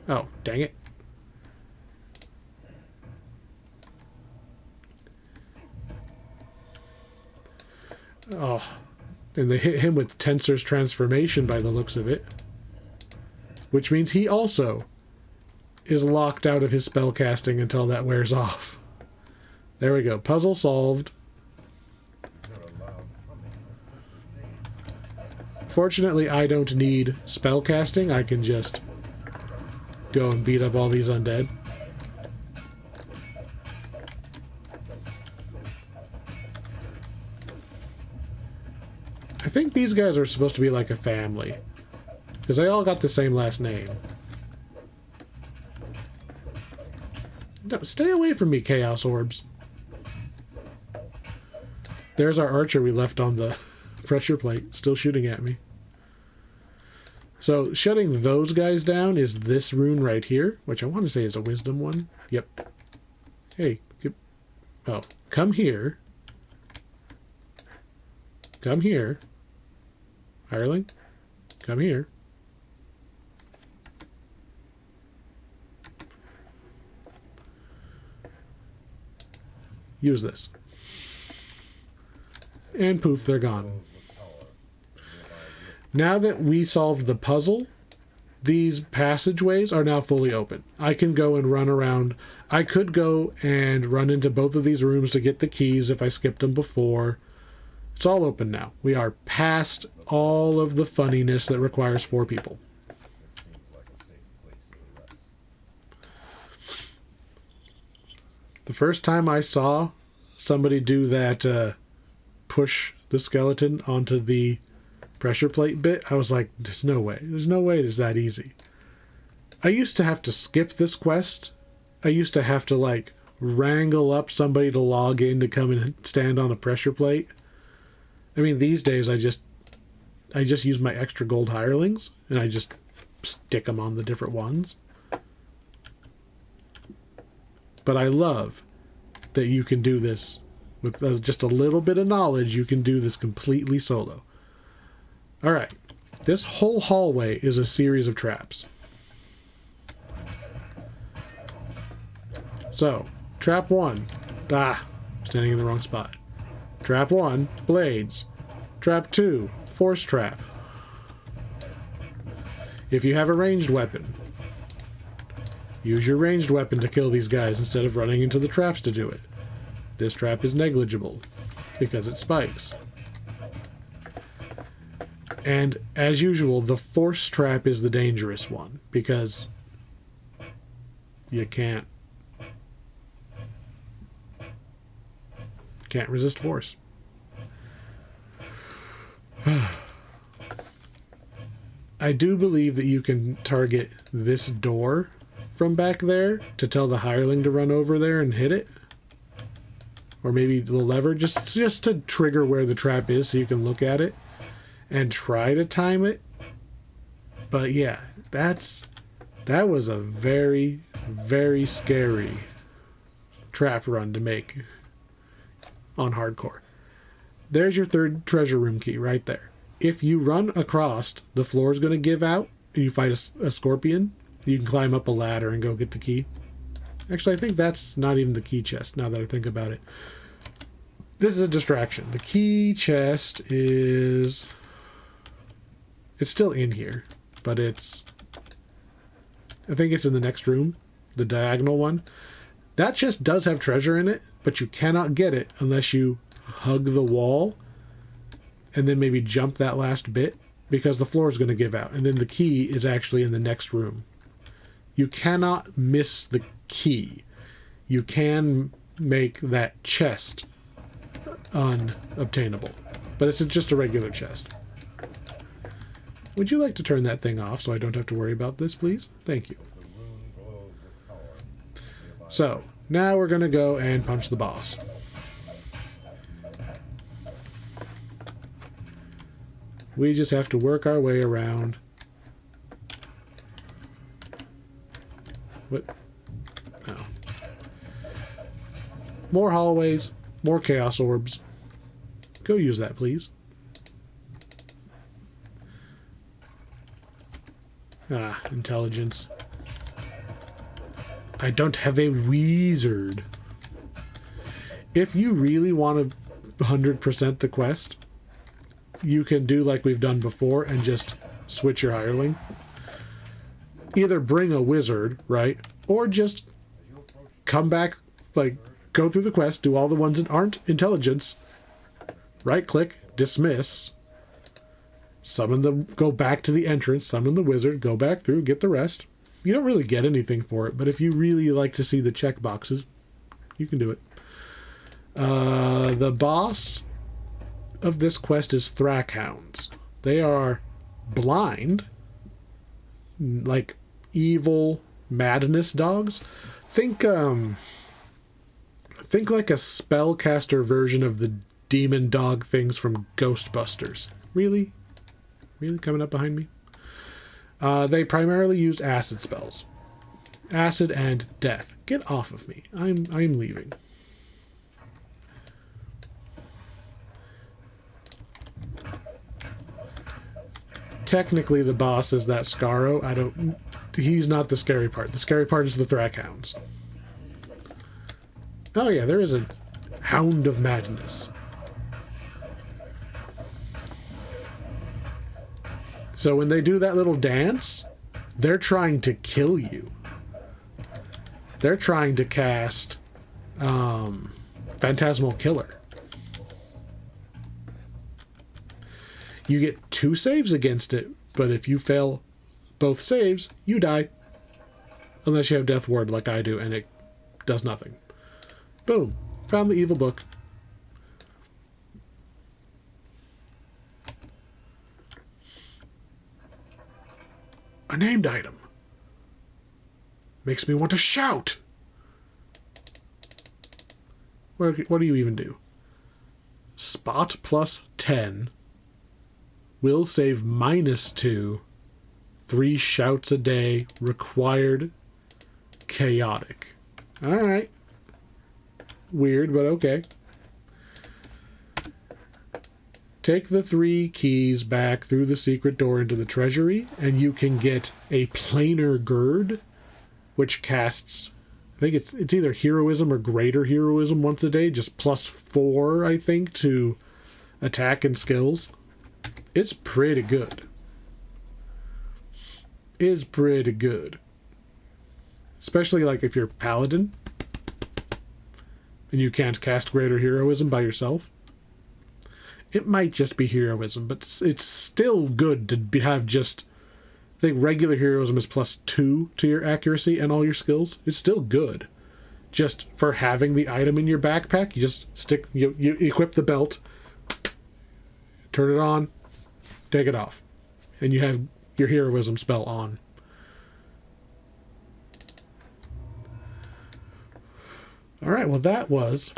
A: Oh, dang it. Oh, and they hit him with Tensor's transformation by the looks of it, which means he also is locked out of his spell casting until that wears off. There we go. Puzzle solved. Fortunately, I don't need spell casting. I can just go and beat up all these undead. think these guys are supposed to be like a family. Because they all got the same last name. No, stay away from me, Chaos Orbs. There's our archer we left on the pressure plate, still shooting at me. So, shutting those guys down is this rune right here, which I want to say is a wisdom one. Yep. Hey, oh, come here. Come here. Hireling, come here. Use this. And poof, they're gone. Now that we solved the puzzle, these passageways are now fully open. I can go and run around. I could go and run into both of these rooms to get the keys if I skipped them before. It's all open now. We are past all of the funniness that requires 4 people. The first time I saw somebody do that push the skeleton onto the pressure plate bit, I was like, there's no way. There's no way it's that easy. I used to have to skip this quest. I used to have to, like, wrangle up somebody to log in to come and stand on a pressure plate. I mean, these days I just use my extra gold hirelings and I just stick them on the different ones. But I love that you can do this with just a little bit of knowledge. You can do this completely solo. All right, this whole hallway is a series of traps. So, trap 1. Standing in the wrong spot. Trap 1, blades. Trap 2, force trap. If you have a ranged weapon, use your ranged weapon to kill these guys instead of running into the traps to do it. This trap is negligible because it spikes. And as usual, the force trap is the dangerous one because you can't resist force. I do believe that you can target this door from back there to tell the hireling to run over there and hit it. Or maybe the lever, just to trigger where the trap is so you can look at it and try to time it. But yeah, that was a very, very scary trap run to make on hardcore. There's your 3rd treasure room key right there. If you run across, the floor is going to give out and you fight a scorpion, you can climb up a ladder and go get the key. Actually, I think that's not even the key chest now that I think about it. This is a distraction. The key chest is... It's still in here, but it's... I think it's in the next room, the diagonal one. That chest does have treasure in it, but you cannot get it unless you hug the wall and then maybe jump that last bit because the floor is going to give out. And then the key is actually in the next room. You cannot miss the key. You can make that chest unobtainable, but it's just a regular chest. Would you like to turn that thing off so I don't have to worry about this, please? Thank you. So, now we're going to go and punch the boss. We just have to work our way around. What? Oh. More hallways, more chaos orbs. Go use that, please. Intelligence. I don't have a wizard. If you really want to 100% the quest, you can do like we've done before and just switch your hireling. Either bring a wizard, right? Or just come back, like, go through the quest, do all the ones that aren't intelligence, right-click, dismiss, summon go back to the entrance, summon the wizard, go back through, get the rest. You don't really get anything for it, but if you really like to see the check boxes, you can do it. The boss of this quest is Thrackhounds. They are blind, like evil madness dogs. Think like a spellcaster version of the demon dog things from Ghostbusters. Really? Really coming up behind me? They primarily use acid spells. Acid and death. Get off of me. I'm leaving. Technically, the boss is that Scaro. He's not the scary part. The scary part is the Thrackhounds. Oh yeah, there is a Hound of Madness. So when they do that little dance, they're trying to kill you. They're trying to cast Phantasmal Killer. You get 2 saves against it, but if you fail both saves, you die. Unless you have Death Ward like I do, and it does nothing. Boom. Found the evil book. A named item. Makes me want to shout. What do you even do? Spot plus 10. Will save -2. 3 shouts a day. Required. Chaotic. Alright. Weird, but okay. Take the 3 keys back through the secret door into the treasury, and you can get a planar gird, which casts, I think it's either heroism or greater heroism once a day, just +4, I think, to attack and skills. It's pretty good. It's pretty good. Especially like if you're paladin and you can't cast greater heroism by yourself. It might just be heroism, but it's still good to have just, I think regular heroism is +2 to your accuracy and all your skills. It's still good. Just for having the item in your backpack, you just you equip the belt, turn it on, take it off, and you have your heroism spell on. Alright, well that was...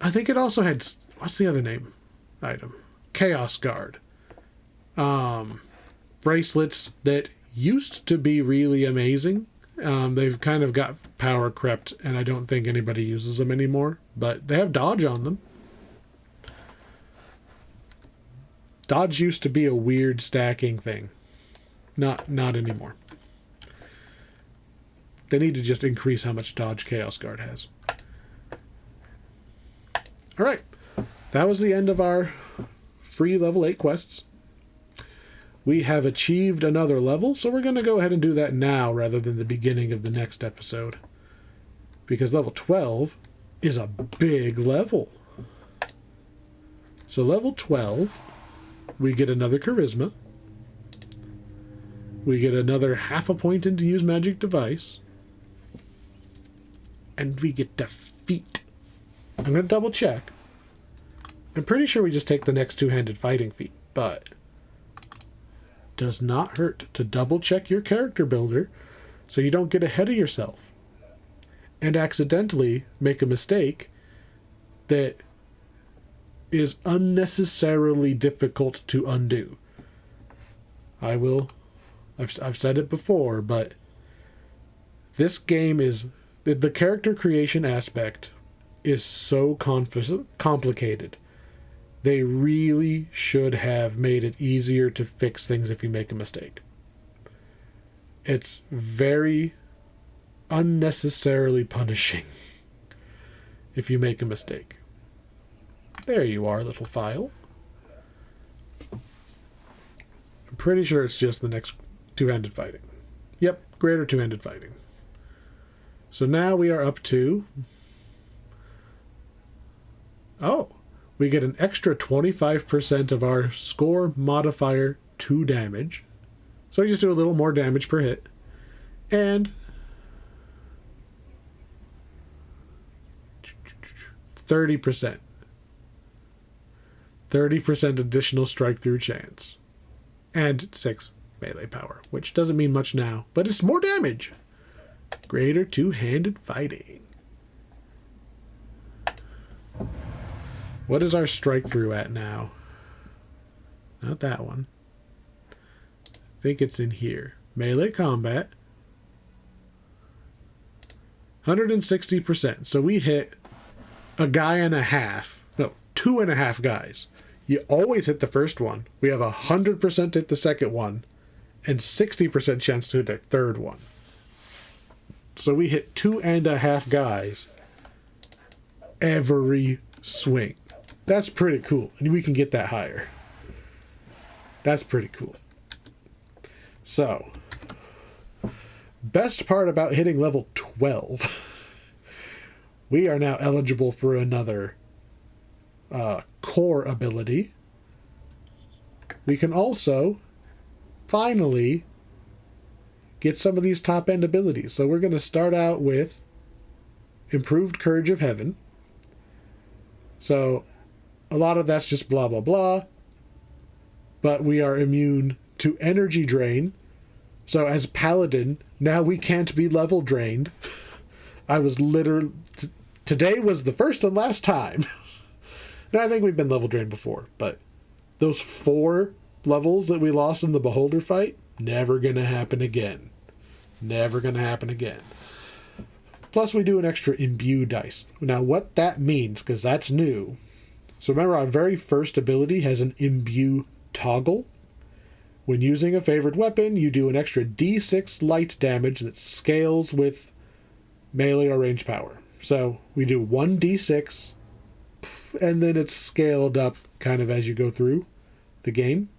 A: I think it also had... What's the other name? Item. Chaos Guard. Bracelets that used to be really amazing. They've kind of got power crept, and I don't think anybody uses them anymore. But they have dodge on them. Dodge used to be a weird stacking thing. Not anymore. They need to just increase how much dodge Chaos Guard has. Alright. That was the end of our free level 8 quests. We have achieved another level, so we're going to go ahead and do that now rather than the beginning of the next episode. Because level 12 is a big level. So level 12, we get another charisma. We get another half a point into use magic device. And we get defeat. I'm going to double check. I'm pretty sure we just take the next two-handed fighting feat, but does not hurt to double check your character builder so you don't get ahead of yourself and accidentally make a mistake that is unnecessarily difficult to undo. I've said it before, but this game is, the character creation aspect is so complicated. They really should have made it easier to fix things if you make a mistake. It's very unnecessarily punishing if you make a mistake. There you are, little file. I'm pretty sure it's just the next two-handed fighting. Yep, greater two-handed fighting. So now we are up to... Oh, we get an extra 25% of our score modifier to damage. So we just do a little more damage per hit. And 30%. 30% additional strike through chance. And 6 melee power, which doesn't mean much now, but it's more damage. Greater two-handed fighting. What is our strike through at now? Not that one. I think it's in here. Melee combat. 160%. So we hit a guy and a half. No, 2.5 guys. You always hit the first one. We have 100% hit the second one. And 60% chance to hit the third one. So we hit 2.5 guys every swing. That's pretty cool. And we can get that higher. That's pretty cool. So, best part about hitting level 12, we are now eligible for another core ability. We can also finally get some of these top end abilities. So we're going to start out with Improved Courage of Heaven. So a lot of that's just blah, blah, blah. But we are immune to energy drain. So as Paladin, now we can't be level drained. I was literally... Today was the first and last time. Now, I think we've been level drained before, but those 4 levels that we lost in the Beholder fight, never going to happen again. Never going to happen again. Plus, we do an extra imbue dice. Now, what that means, because that's new. So remember, our very first ability has an imbue toggle. When using a favorite weapon, you do an extra d6 light damage that scales with melee or range power. So we do 1d6, and then it's scaled up kind of as you go through the game.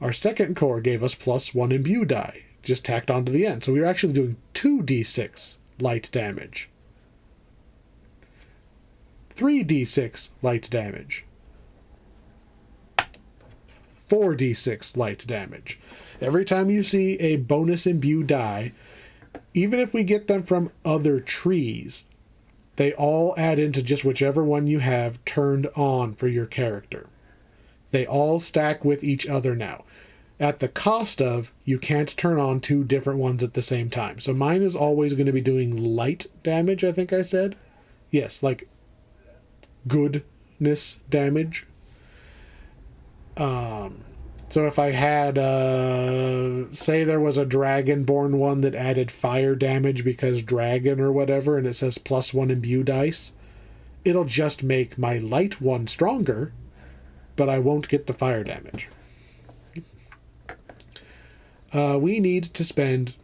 A: Our second core gave us +1 imbue die, just tacked onto the end. So we were actually doing 2d6 light damage. 3d6 light damage. 4d6 light damage. Every time you see a bonus imbue die, even if we get them from other trees, they all add into just whichever one you have turned on for your character. They all stack with each other now. At the cost of, you can't turn on 2 different ones at the same time. So mine is always going to be doing light damage, I think I said. Yes, like goodness damage. So if I had, say there was a Dragonborn one that added fire damage because dragon or whatever, and it says +1 imbue dice, it'll just make my light one stronger, but I won't get the fire damage. We need to spend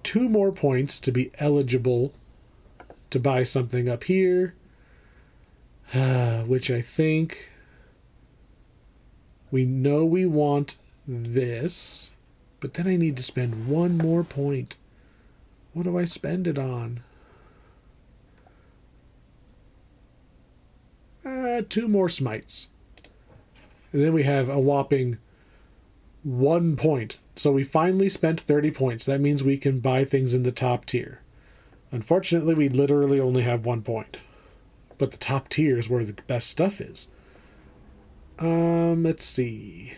A: 2 more points to be eligible to buy something up here, which I think... We know we want this, but then I need to spend 1 more point. What do I spend it on? 2 more smites. And then we have a whopping 1 point. So we finally spent 30 points. That means we can buy things in the top tier. Unfortunately, we literally only have 1 point. But the top tier is where the best stuff is. Let's see.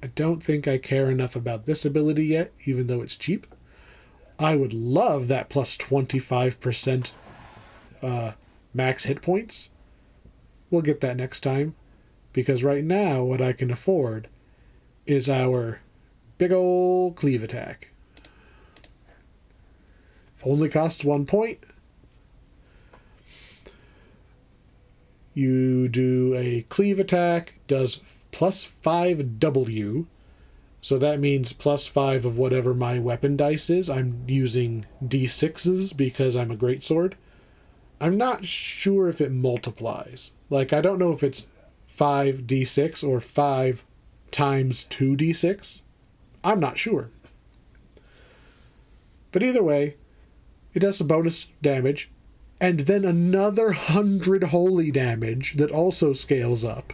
A: I don't think I care enough about this ability yet, even though it's cheap. I would love that plus 25% max hit points. We'll get that next time, because right now what I can afford is our big ol' cleave attack. Only costs 1 point. You do a cleave attack, does +5W, so that means +5 of whatever my weapon dice is. I'm using D6s because I'm a greatsword. I'm not sure if it multiplies. Like, I don't know if it's 5d6 or 5 times 2d6. I'm not sure. But either way, it does some bonus damage. And then another 100 holy damage that also scales up.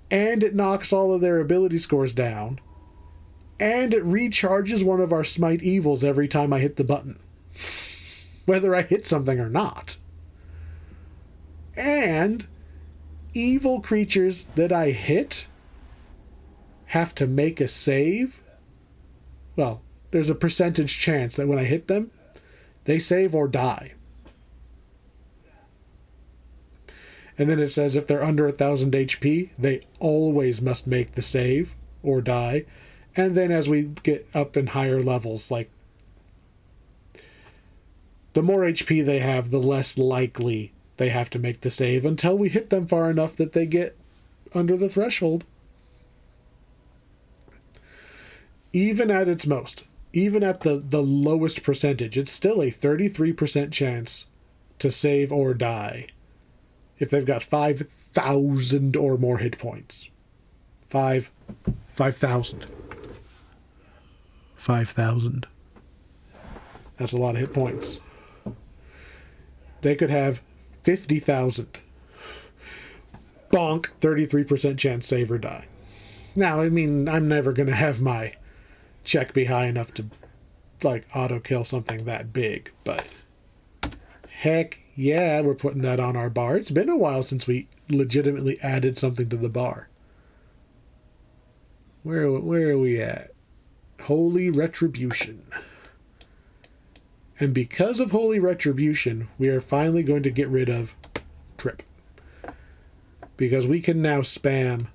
A: And it knocks all of their ability scores down. And it recharges one of our smite evils every time I hit the button. Whether I hit something or not. And evil creatures that I hit have to make a save. Well, there's a percentage chance that when I hit them, they save or die. And then it says if they're under 1,000 HP, they always must make the save or die. And then as we get up in higher levels, like the more HP they have, the less likely they have to make the save until we hit them far enough that they get under the threshold. Even at its most, even at the lowest percentage, it's still a 33% chance to save or die if they've got 5,000 or more hit points. 5,000. 5,000. That's a lot of hit points. They could have 50,000. Bonk, 33% chance save or die. Now, I mean, I'm never going to have my check be high enough to, like, auto-kill something that big, but heck yeah, we're putting that on our bar. It's been a while since we legitimately added something to the bar. Where are we at? Holy Retribution. And because of Holy Retribution, we are finally going to get rid of Trip. Because we can now spam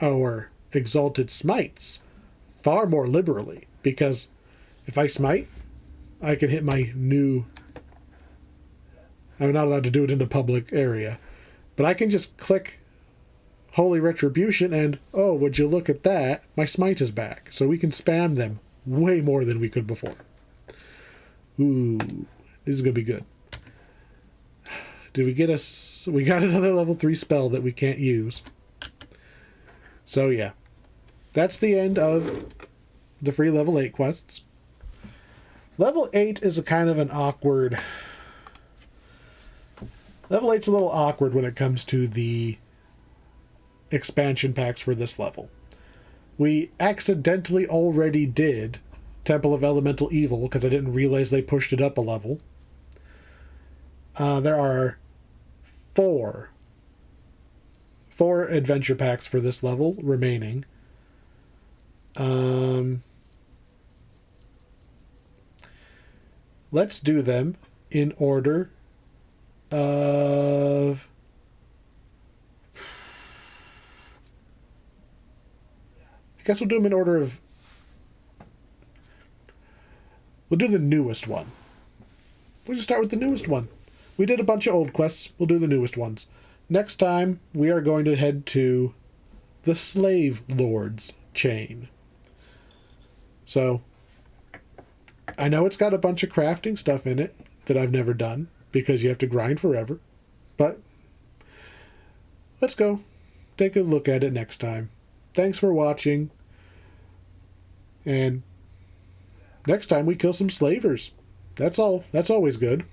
A: our Exalted Smites far more liberally. Because if I smite, I can hit my new... I'm not allowed to do it in a public area. But I can just click Holy Retribution and, oh, would you look at that? My smite is back. So we can spam them way more than we could before. Ooh, this is going to be good. Did we get us... We got another level 3 spell that we can't use. So, yeah. That's the end of the free level 8 quests. Level 8 is a kind of an awkward... Level 8's a little awkward when it comes to the expansion packs for this level. We accidentally already did Temple of Elemental Evil because I didn't realize they pushed it up a level. There are four adventure packs for this level remaining. Let's do them in order of... I guess we'll do them in order of... We'll do the newest one. We'll just start with the newest one. We did a bunch of old quests. We'll do the newest ones. Next time, we are going to head to the Slave Lords chain. So, I know it's got a bunch of crafting stuff in it that I've never done because you have to grind forever. But let's go take a look at it next time. Thanks for watching. And next time we kill some slavers. That's all. That's always good.